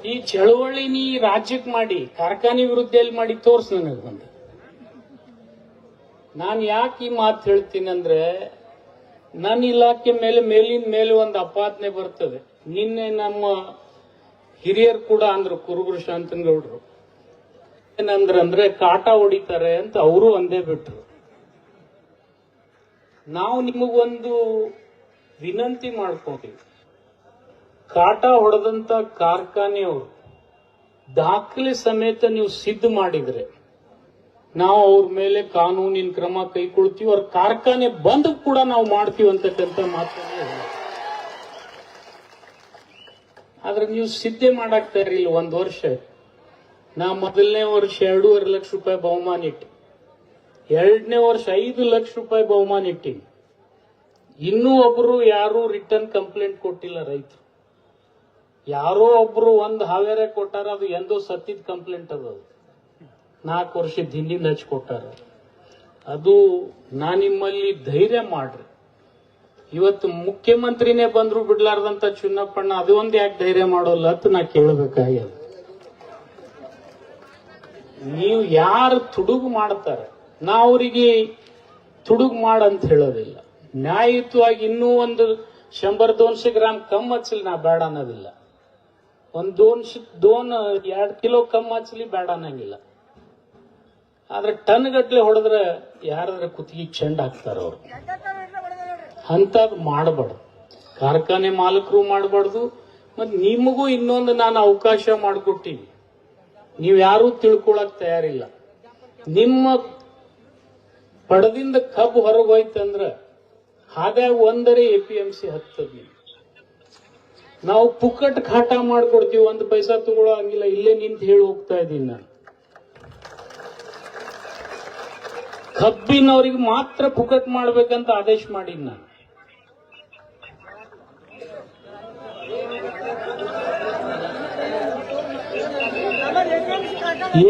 ಈ ಚಳವಳಿ ನೀ ರಾಜ್ಯಕ್ಕೆ ಮಾಡಿ, ಕಾರ್ಖಾನೆ ವಿರುದ್ಧ ಮಾಡಿ ತೋರ್ಸ್ ನನಗೆ ಬಂದ. ನಾನು ಯಾಕೆ ಈ ಮಾತು ಹೇಳ್ತೀನಿ ಅಂದ್ರೆ, ನನ್ನ ಇಲಾಖೆ ಮೇಲೆ ಮೇಲಿನ ಮೇಲೆ ಒಂದು ಅಪಾದನೆ ಬರ್ತದೆ. ನಿನ್ನೆ ನಮ್ಮ ಹಿರಿಯರು ಕೂಡ ಅಂದ್ರು, ಕುರುಬರು ಶಾಂತನಗೌಡರು ಏನಂದ್ರೆ ಕಾಟ ಹೊಡಿತಾರೆ ಅಂತ ಅವರು ಅಂದೇ ಬಿಟ್ರು. ನಾವು ನಿಮಗೊಂದು ವಿನಂತಿ ಮಾಡ್ಕೋತೀವಿ, ಕಾಟ ಹೊಡೆದಂತ ಕಾರ್ಖಾನೆಯವರು ದಾಖಲೆ ಸಮೇತ ನೀವು ಸಿದ್ಧ ಮಾಡಿದ್ರೆ ನಾವು ಅವ್ರ ಮೇಲೆ ಕಾನೂನಿನ ಕ್ರಮ ಕೈಗೊಳ್ತೀವಿ, ಅವ್ರ ಕಾರ್ಖಾನೆ ಬಂದ್ ಕೂಡ ನಾವು ಮಾಡ್ತೀವಿ ಅಂತಕ್ಕಂಥ ಮಾತನ್ನ ಹೇಳಿ. ಆದ್ರೆ ನೀವು ಸಿದ್ಧೆ ಮಾಡಕ್ ತಯಾರಿಲ್ಲ. 1 ವರ್ಷ ನಾ ಮೊದಲನೇ ವರ್ಷ 2.5 ಲಕ್ಷ ರೂಪಾಯಿ ಬಹುಮಾನ ಇಟ್ಟಿ, 2ನೇ ವರ್ಷ 5 ಲಕ್ಷ ರೂಪಾಯಿ ಬಹುಮಾನ ಇಟ್ಟಿನಿ. ಇನ್ನೂ ಒಬ್ರು ಯಾರು ರಿಟರ್ನ್ ಕಂಪ್ಲೇಂಟ್ ಕೊಟ್ಟಿಲ್ಲ ರೈತರು. ಯಾರೋ ಒಬ್ರು ಒಂದು ಹಾವೇರೆ ಕೊಟ್ಟಾರ, ಅದು ಎಂದೋ ಸತ್ತಿದ ಕಂಪ್ಲೇಂಟ್ ಅದು 4 ವರ್ಷದ ಹಿಂದಿಂದ ಹಚ್ಕೊಟ್ಟಾರ. ಅದು ನಾ ನಿಮ್ಮಲ್ಲಿ ಧೈರ್ಯ ಮಾಡ್ರಿ. ಇವತ್ತು ಮುಖ್ಯಮಂತ್ರಿನೇ ಬಂದ್ರು ಬಿಡ್ಲಾರ್ದಂತ ಚುನ್ನಪ್ಪಣ್ಣ ಅದು ಒಂದ್ ಯಾಕೆ ಧೈರ್ಯ ಮಾಡೋಲ್ಲ ಅಂತ ನಾ ಕೇಳಬೇಕಾಗ್ಯದ. ನೀವು ಯಾರು ತುಡುಗು ಮಾಡ್ತಾರೆ, ನಾ ಅವರಿಗೆ ತುಡುಗು ಮಾಡಂತ ಹೇಳೋದಿಲ್ಲ. ನ್ಯಾಯಯುತವಾಗಿ ಇನ್ನೂ ಒಂದು 100-200 ಗ್ರಾಮ್ ಕಮ್ಮಿ ಹಚ್ಚಲಿ, ನಾ ಬೇಡ ಅನ್ನೋದಿಲ್ಲ. 2 ಕಿಲೋ ಕಮ್ಮಿ ಹಚ್ಚಲಿ, ಬೇಡ ಅನ್ನಂಗಿಲ್ಲ. ಆದ್ರೆ ಟನ್ ಗಟ್ಲೆ ಹೊಡೆದ್ರೆ ಯಾರಾದ್ರೆ ಕುತ್ತಿಗೆ ಚೆಂಡ್ ಹಾಕ್ತಾರ ಅವ್ರು. ಅಂತದ್ ಮಾಡಬಾರ್ದು, ಕಾರ್ಖಾನೆ ಮಾಲಕರು ಮಾಡಬಾರ್ದು. ಮತ್ ನಿಮಗೂ ಇನ್ನೊಂದು ನಾನು ಅವಕಾಶ ಮಾಡಿಕೊಟ್ಟಿನಿ, ನೀವು ಯಾರೂ ತಿಳ್ಕೊಳಕ್ ತಯಾರಿಲ್ಲ. ನಿಮ್ಮ ಪಡದಿಂದ ಕಬ್ಬು ಹೊರಗೆ ಹೋಯ್ತಂದ್ರ ಹಾಗಾಗಿ ಒಂದರೆ APMC ಹತ್ತದ. ನಾವು ಪುಕ್ಕಟ್ ಖಾಟ ಮಾಡ್ಕೊಡ್ತೀವಿ, 1 ಪೈಸಾ ತಗೊಳ್ಳೋ ಹಂಗಿಲ್ಲ. ಇಲ್ಲೇ ನಿಂತು ಹೇಳಿ ಹೋಗ್ತಾ ಇದ್ದೀನಿ ನಾನು. ಕಬ್ಬಿನವ್ರಿಗೆ ಮಾತ್ರ ಪುಕ್ಕಟ್ ಮಾಡ್ಬೇಕಂತ ಆದೇಶ ಮಾಡೀನಿ ನಾನು.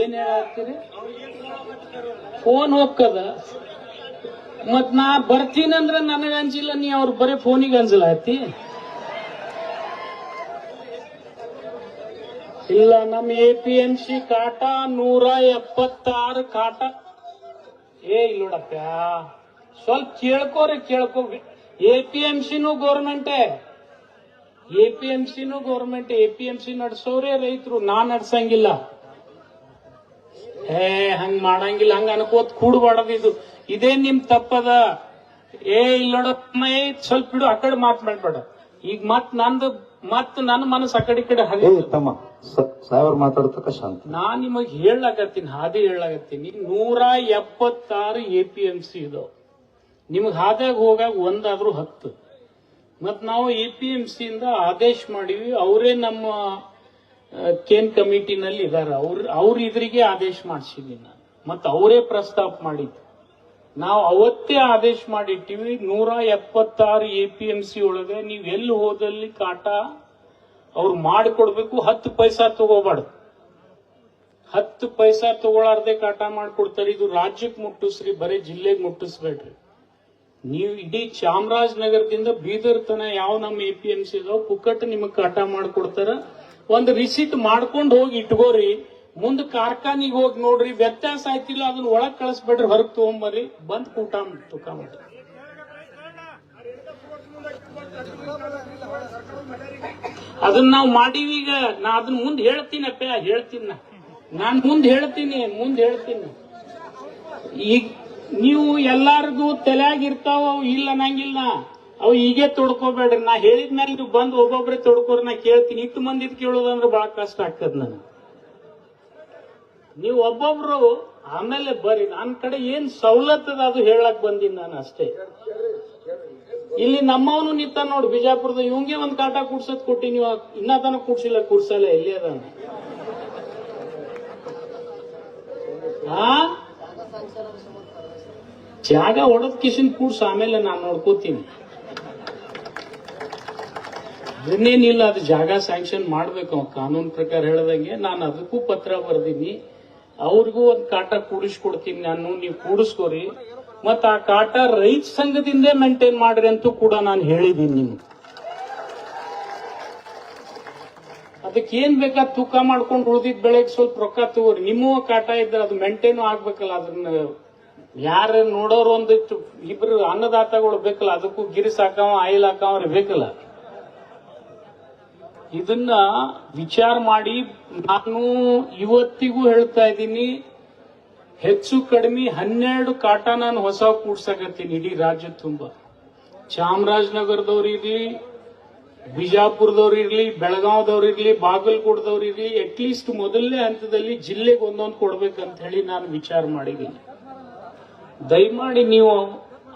ಏನ್ ಹೇಳತ್ತೀರಿ? ಫೋನ್ ಹೋಗ್ತದ, ಮತ್ ನಾ ಬರ್ತೀನಂದ್ರ ನನಗ ಅಂಜಿಲ್ಲ, ನೀ ಅವ್ರ ಬರೀ ಫೋನಿಗೆ ಅಂಜಲಾತಿ. ಇಲ್ಲ, ನಮ್ಮ APMC ಕಾಟ 176 ಕಾಟ. ಇಲ್ಲೋಡಪ್ಪ, ಸ್ವಲ್ಪ ಕೇಳ್ಕೋ. APMCನೂ ಗೌರ್ಮೆಂಟೇ, APMC ನಡ್ಸೋರೇ ರೈತರು, ನಾ ನಡ್ಸಂಗಿಲ್ಲ. ಹಂಗ ಮಾಡಂಗಿಲ್ಲ, ಹಂಗ ಅನ್ಕೋತ್ ಕೂಡ್ಬಾರ್ದು. ಇದೇ ನಿಮ್ ತಪ್ಪದ. ಇಲ್ಲೋಡಮ್ಮ, ಸ್ವಲ್ಪ ಬಿಡು, ಆ ಕಡೆ ಮಾತಾಡ್ಬೇಡ. ಈಗ ನನ್ನ ಮನಸ್ಸು ಆ ಕಡೆ ತಮ್ಮ ಸಾಹೇಬ್ರು ಮಾತಾಡ್ತಕ್ಕ ಶಾಂತಿ. ನಾನ್ ನಿಮಗ್ ಹೇಳಾಕತ್ತೀನಿ, ಹಾದಿ ಹೇಳಾಕತ್ತೀನಿ. 176 APMC ಇದಾವ. ನಿಮಗ್ ಹಾದ್ಯಾಗ ಹೋಗಾಗ ಒಂದಾದ್ರೂ 10. ಮತ್ ನಾವು APMC ಇಂದ ಆದೇಶ ಮಾಡಿವಿ. ಅವರೇ ನಮ್ಮ ಕೇನ್ ಕಮಿಟಿನಲ್ಲಿ ಇದಾರ. ಅವ್ರ ಇದ್ರಿಗೆ ಆದೇಶ ಮಾಡಿಸಿದೀನಿ ನಾನು. ಮತ್ ಅವರೇ ಪ್ರಸ್ತಾಪ ಮಾಡಿದ್ದು. ನಾವು ಅವತ್ತೇ ಆದೇಶ ಮಾಡಿಟ್ಟಿವಿ. 176 APMC ಒಳಗೆ ನೀವ್ ಎಲ್ಲಿ ಹೋದಲ್ಲಿ ಕಾಟ ಅವ್ರು ಮಾಡಿಕೊಡ್ಬೇಕು. 10 ಪೈಸಾ ತಗೋಬಾರ್ದು. 10 ಪೈಸಾ ತಗೊಳಾರ್ದೆ ಕಾಟ ಮಾಡ್ಕೊಡ್ತಾರೆ. ಇದು ರಾಜ್ಯಕ್ಕೆ ಮುಟ್ಟಿಸ್ರಿ, ಬರೀ ಜಿಲ್ಲೆಗೆ ಮುಟ್ಟಿಸ್ಬೇಡ್ರಿ. ನೀವು ಇಡೀ ಚಾಮರಾಜನಗರದಿಂದ ಬೀದರ್ ತನ ಯಾವ ನಮ್ಮ APMC ಇದಾವ ಪುಕ್ಕಟ್ಟು ನಿಮಗ್ ಕಾಟ ಮಾಡ್ಕೊಡ್ತಾರ. ಒಂದು ರಿಸಿಟ್ ಮಾಡ್ಕೊಂಡು ಹೋಗಿ ಇಟ್ಕೋರಿ. ಮುಂದೆ ಕಾರ್ಖಾನಿಗೆ ಹೋಗಿ ನೋಡ್ರಿ, ವ್ಯತ್ಯಾಸ ಆಯ್ತಿಲ್ಲ ಅದನ್ನ ಒಳಗ್ ಕಳಿಸ್ಬೇಡ್ರಿ, ಹೊರಗೆ ತಗೊಂಬರ್ರಿ, ಬಂದ್ ತುಕ ಮಾಡ್ರಿ. ಅದನ್ನ ನಾವು ಮಾಡೀವಿ. ಈಗ ನಾ ಅದನ್ನ ಮುಂದೆ ಹೇಳ್ತೀನಪ್ಪ, ನಾನ್ ಮುಂದೆ ಹೇಳ್ತೀನಿ. ಈಗ ನೀವು ಎಲ್ಲಾರ್ದು ತಲೆಯಾಗಿರ್ತಾವ, ಇಲ್ಲ ಅನ್ನಂಗಿಲ್ಲ. ಅವು ಈಗೇ ತೊಡ್ಕೋಬೇಡ್ರಿ. ನಾ ಹೇಳಿದ್ಮೇಲೆ ನೀವು ಬಂದು ಒಬ್ಬೊಬ್ರೆ ತೊಡ್ಕೋರಿ, ನಾ ಕೇಳ್ತೀನಿ. ಇಟ್ಟು ಮಂದಿದ್ ಕೇಳೋದಂದ್ರೆ ಬಹಳ ಕಷ್ಟ ಆಗ್ತದ ನನಗೆ. ನೀವು ಒಬ್ಬೊಬ್ರು ಆಮೇಲೆ ಬರ್ರಿ, ನನ್ನ ಕಡೆ ಏನ್ ಸವಲತ್ತದ ಅದು ಹೇಳಕ್ ಬಂದೀನಿ ನಾನು ಅಷ್ಟೇ. ಇಲ್ಲಿ ನಮ್ಮವನು ನಿಂತ ನೋಡು ಬಿಜಾಪುರದ, ಇವಂಗೆ ಒಂದ್ ಕಾಟ ಕೂಡ್ಸತ್ ಕೊಟ್ಟಿ, ನೀವು ಇನ್ನ ತನ ಕೂಡ್ಸಲ್ಲ, ಎಲ್ಲಿ ಅದಾನ? ಜಾಗ ಹೊಡೆದ್ ಕಿಶನ್ ಕೂಡ್ಸ, ಆಮೇಲೆ ನಾನು ನೋಡ್ಕೋತೀನಿ. ಇನ್ನೇನಿಲ್ಲ, ಅದು ಜಾಗ ಸ್ಯಾಂಕ್ಷನ್ ಮಾಡ್ಬೇಕು ಕಾನೂನು ಪ್ರಕಾರ ಹೇಳ್ದಂಗೆ. ನಾನು ಅದಕ್ಕೂ ಪತ್ರ ಬರ್ದೀನಿ, ಅವ್ರಿಗೂ ಒಂದ್ ಕಾಟ ಕೂಡಿಸ್ಕೊಡ್ತೀನಿ ನಾನು, ನೀವು ಕೂಡಿಸ್ಕೋರಿ. ಮತ್ತ ಆ ಕಾಟ ರೈತ ಸಂಘದಿಂದ ಮೇಂಟೈನ್ ಮಾಡ್ರಿ ಅಂತೂ ಕೂಡ ನಾನು ಹೇಳಿದ್ದೀನಿ ನಿಮ್ಗೆ. ಅದಕ್ಕೆ ಏನ್ ಬೇಕಾ ತೂಕ ಮಾಡ್ಕೊಂಡು ಉಳಿದಿದ್ ಬೆಳೆಗೆ ಸ್ವಲ್ಪ ರೊಕ್ಕ ತಗೋರಿ. ನಿಮ್ಮ ಕಾಟ ಇದ್ರೆ ಅದು ಮೇಂಟೈನ್ ಆಗ್ಬೇಕಲ್ಲ. ಅದನ್ನ ಯಾರು ನೋಡೋರು ಒಂದಿಷ್ಟು ಇಬ್ರು ಅನ್ನದಾತಗಳು ಬೇಕಲ್ಲ, ಅದಕ್ಕೂ ಗಿರಿಸ್ ಹಾಕವ ಆಯಿಲ್ ಹಾಕವ್ರೆ ಬೇಕಲ್ಲ. ಇದನ್ನ ವಿಚಾರ ಮಾಡಿ ನಾನು ಇವತ್ತಿಗೂ ಹೇಳ್ತಾ ಇದ್ದೀನಿ, ಹೆಚ್ಚು ಕಡಿಮೆ 12 ಕಾಟ ನಾನು ಹೊಸ ಕೂಡ್ಸಕತ್ತೀನಿ ಇಡೀ ರಾಜ್ಯ ತುಂಬ. ಚಾಮರಾಜನಗರದವ್ರು ಇರ್ಲಿ, ಬಿಜಾಪುರದವ್ರು ಇರ್ಲಿ, ಬೆಳಗಾವದವ್ರು ಇರ್ಲಿ, ಬಾಗಲಕೋಟದವ್ರು ಇರ್ಲಿ, ಅಟ್ಲೀಸ್ಟ್ ಮೊದಲನೇ ಹಂತದಲ್ಲಿ ಜಿಲ್ಲೆಗೆ ಒಂದೊಂದು ಕೊಡ್ಬೇಕಂತ ಹೇಳಿ ನಾನು ವಿಚಾರ ಮಾಡಿದ್ದೀನಿ. ದಯಮಾಡಿ ನೀವು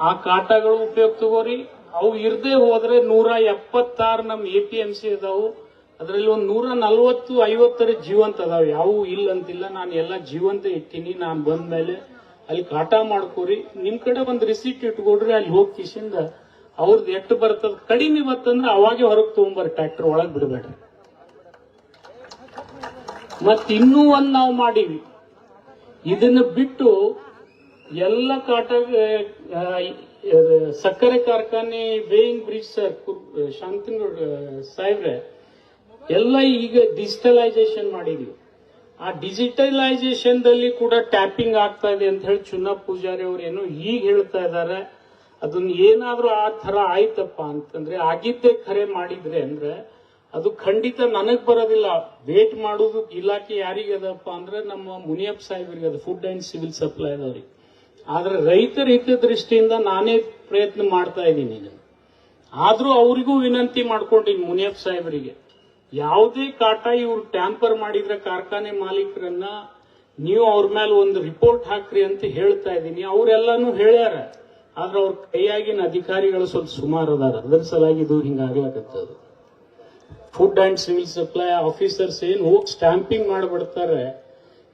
ಆ ಕಾಟಗಳು ಉಪಯೋಗ ತಗೋರಿ. ಅವು ಇರದೆ ಹೋದ್ರೆ 176 ನಮ್ಮ APMC ಅದಾವು. ಅದರಲ್ಲಿ ಒಂದು 140-50 ಜೀವಂತ ಅದಾವ, ಯಾವು ಇಲ್ಲ ಅಂತಿಲ್ಲ. ನಾನು ಎಲ್ಲ ಜೀವಂತ ಇಟ್ಟಿನಿ. ನಾನು ಬಂದ ಮೇಲೆ ಅಲ್ಲಿ ಕಾಟ ಮಾಡ್ಕೋರಿ. ನಿಮ್ ಕಡೆ ಒಂದು ರಿಸಿಟ್ ಇಟ್ಕೊಡ್ರಿ, ಅಲ್ಲಿ ಹೋಗಿ ಕಿಶಿಂದ ಅವ್ರದ್ದು ಎಷ್ಟು ಬರ್ತದ, ಕಡಿಮೆ ಬರ್ತಂದ್ರೆ ಅವಾಗೆ ಹೊರಗೆ ತಗೊಂಬರ್ರಿ, ಟ್ರ್ಯಾಕ್ಟರ್ ಒಳಗೆ ಬಿಡಬೇಡ್ರಿ. ಮತ್ ಇನ್ನೂ ಒಂದ್ ನಾವು ಮಾಡೀವಿ, ಇದನ್ನ ಬಿಟ್ಟು ಎಲ್ಲ ಕಾಟ ಸಕ್ಕರೆ ಕಾರ್ಖಾನೆ, ವೇಯಿಂಗ್ ಬ್ರಿಡ್ಜ್ ಸರ್ ಶಾಂತನಗೌಡ ಸಾಹೇಬ್ರೆ, ಎಲ್ಲ ಈಗ ಡಿಜಿಟಲೈಸೇಷನ್ ಮಾಡಿದೀವಿ. ಆ ಡಿಜಿಟಲೈಸೇಷನ್ ದಲ್ಲಿ ಕೂಡ ಟ್ಯಾಪಿಂಗ್ ಆಗ್ತಾ ಇದೆ ಅಂತ ಹೇಳಿ ಚುನಾ ಪೂಜಾರಿ ಅವರು ಏನೋ ಈಗ ಹೇಳ್ತಾ ಇದ್ದಾರೆ. ಅದನ್ನ ಏನಾದ್ರೂ ಆ ತರ ಆಯ್ತಪ್ಪ ಅಂತಂದ್ರೆ, ಆಗಿದ್ದೇ ಖರೆ ಮಾಡಿದ್ರೆ ಅಂದ್ರೆ ಅದು ಖಂಡಿತ ನನಗ್ ಬರೋದಿಲ್ಲ. ವೇಟ್ ಮಾಡುದು ಇಲಾಖೆ ಯಾರಿಗದಪ್ಪ ಅಂದ್ರೆ ನಮ್ಮ ಮುನಿಯಪ್ಪ ಸಾಹೇಬರಿಗೆ, ಅದು ಫುಡ್ ಅಂಡ್ ಸಿವಿಲ್ ಸಪ್ಲೈ ಅದವ್ರಿಗೆ. ಆದ್ರೆ ರೈತರ ಹಿತದೃಷ್ಟಿಯಿಂದ ನಾನೇ ಪ್ರಯತ್ನ ಮಾಡ್ತಾ ಇದ್ದೀನಿ. ಆದ್ರೂ ಅವರಿಗೂ ವಿನಂತಿ ಮಾಡ್ಕೊಂಡಿನಿ ಮುನಿಯಪ್ಪ ಸಾಹೇಬರಿಗೆ, ಯಾವುದೇ ಕಾಟ ಇವ್ರು ಟ್ಯಾಂಪರ್ ಮಾಡಿದ್ರೆ ಕಾರ್ಖಾನೆ ಮಾಲೀಕರನ್ನ ನೀವು ಅವ್ರ ಮೇಲೆ ಒಂದು ರಿಪೋರ್ಟ್ ಹಾಕ್ರಿ ಅಂತ ಹೇಳ್ತಾ ಇದ್ದೀನಿ. ಅವರೆಲ್ಲಾನು ಹೇಳ್ಯಾರ, ಆದ್ರೆ ಅವ್ರ ಕೈಯಾಗಿನ ಅಧಿಕಾರಿಗಳು ಸ್ವಲ್ಪ ಸುಮಾರು ಅದಾರ. ಅದರ ಸಲಾಗಿ ಇದು ಹಿಂಗಾಗ್ಲಾಕತ್ತದು. Food and civil supply officers ಏನ್ ಹೋಗಿ ಸ್ಟ್ಯಾಂಪಿಂಗ್ ಮಾಡಿಬಿಡ್ತಾರೆ.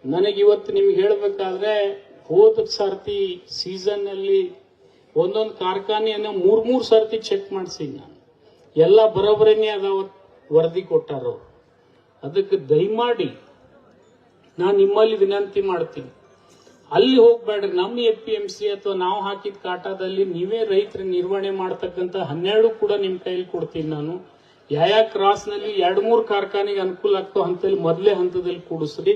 ನನಗಿವತ್ತು ನಿಮ್ಗೆ ಹೇಳ್ಬೇಕಾದ್ರೆ, ಹೋದ ಸರ್ತಿ ಸೀಸನ್ ಅಲ್ಲಿ ಒಂದೊಂದು ಕಾರ್ಖಾನೆಯನ್ನ 3 ಸರ್ತಿ ಚೆಕ್ ಮಾಡಿಸಿನಿ ನಾನು. ಎಲ್ಲ ಬರೋಬ್ಬರಿನೇ ಅದಾವ ವರದಿ ಕೊಟ್ಟಾರ. ಅದಕ್ಕೆ ದಯಮಾಡಿ ನಾನು ನಿಮ್ಮಲ್ಲಿ ವಿನಂತಿ ಮಾಡ್ತೀನಿ, ಅಲ್ಲಿ ಹೋಗ್ಬೇಡ್ರಿ. ನಮ್ಮ APMC ಅಥವಾ ನಾವು ಹಾಕಿದ ಕಾಟದಲ್ಲಿ ನೀವೇ ರೈತರ ನಿರ್ವಹಣೆ ಮಾಡ್ತಕ್ಕಂಥ 12 ಕೂಡ ನಿಮ್ ಕೈಲಿ ಕೊಡ್ತೀನಿ ನಾನು. ಯಾವ ಕ್ರಾಸ್ ನಲ್ಲಿ 2-3 ಕಾರ್ಖಾನೆಗೆ ಅನುಕೂಲ ಆಗ್ತೋ ಹಂತದಲ್ಲಿ ಮೊದಲೇ ಹಂತದಲ್ಲಿ ಕೂಡಿಸ್ರಿ.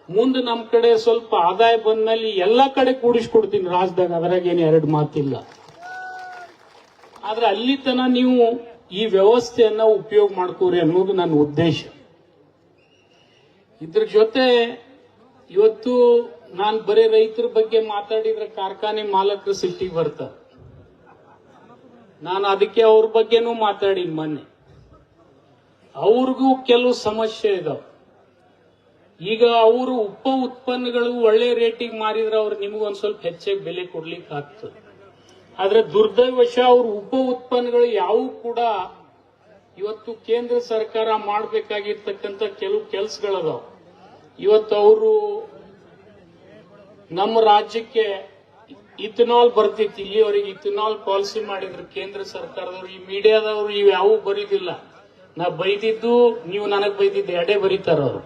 ಮುಂದೆ ನಮ್ಮ ಕಡೆ ಸ್ವಲ್ಪ ಆದಾಯ ಬಂದ್ಮೇಲೆ ಎಲ್ಲಾ ಕಡೆ ಕೂಡಿಸ್ಕೊಡ್ತೀನಿ ರಾಜ್ಯದಾಗ, ಅದರಾಗ ಏನು 2 ಮಾತಿಲ್ಲ. ಆದ್ರೆ ಅಲ್ಲಿ ತನ ನೀವು ಈ ವ್ಯವಸ್ಥೆಯನ್ನ ಉಪಯೋಗ ಮಾಡ್ಕೋರಿ ಅನ್ನೋದು ನನ್ನ ಉದ್ದೇಶ. ಇದ್ರ ಜೊತೆ ಇವತ್ತು ನಾನು ಬರೀ ರೈತರ ಬಗ್ಗೆ ಮಾತಾಡಿದ್ರೆ ಕಾರ್ಖಾನೆ ಮಾಲಕರು ಸಿಟ್ಟಿಗೆ ಬರ್ತಾರೆ. ನಾನು ಅದಕ್ಕೆ ಅವ್ರ ಬಗ್ಗೆನೂ ಮಾತಾಡಿನಿ ಮೊನ್ನೆ. ಅವ್ರಿಗೂ ಕೆಲವು ಸಮಸ್ಯೆ ಇದಾವೆ. ಈಗ ಅವರು ಉತ್ಪನ್ನಗಳು ಒಳ್ಳೆ ರೇಟಿಗೆ ಮಾರಿದ್ರೆ ಅವ್ರು ನಿಮಗೊಂದ್ ಸ್ವಲ್ಪ ಹೆಚ್ಚಾಗಿ ಬೆಲೆ ಕೊಡ್ಲಿಕ್ಕೆ ಆಗ್ತದೆ. ಆದ್ರೆ ದುರ್ದೈವಶ ಅವ್ರ ಉತ್ಪನ್ನಗಳು ಯಾವು ಕೂಡ ಇವತ್ತು ಕೇಂದ್ರ ಸರ್ಕಾರ ಮಾಡಬೇಕಾಗಿರ್ತಕ್ಕಂಥ ಕೆಲವು ಕೆಲಸಗಳದಾವ. ಇವತ್ತು ಅವರು ನಮ್ಮ ರಾಜ್ಯಕ್ಕೆ ಇಥನಾಲ್ ಬರ್ತಿತ್ತು, ಇಲ್ಲಿವರೆಗೆ ಇಥನಾಲ್ ಪಾಲಿಸಿ ಮಾಡಿದ್ರು ಕೇಂದ್ರ ಸರ್ಕಾರದವರು. ಈ ಮೀಡಿಯಾದವರು ಇವು ಯಾವೂ ಬರೀದಿಲ್ಲ. ನಾ ಬೈದಿದ್ದು ನೀವು ನನಗ್ ಬೈದಿದ್ದು ಎಡೆ ಬರೀತಾರ ಅವರು.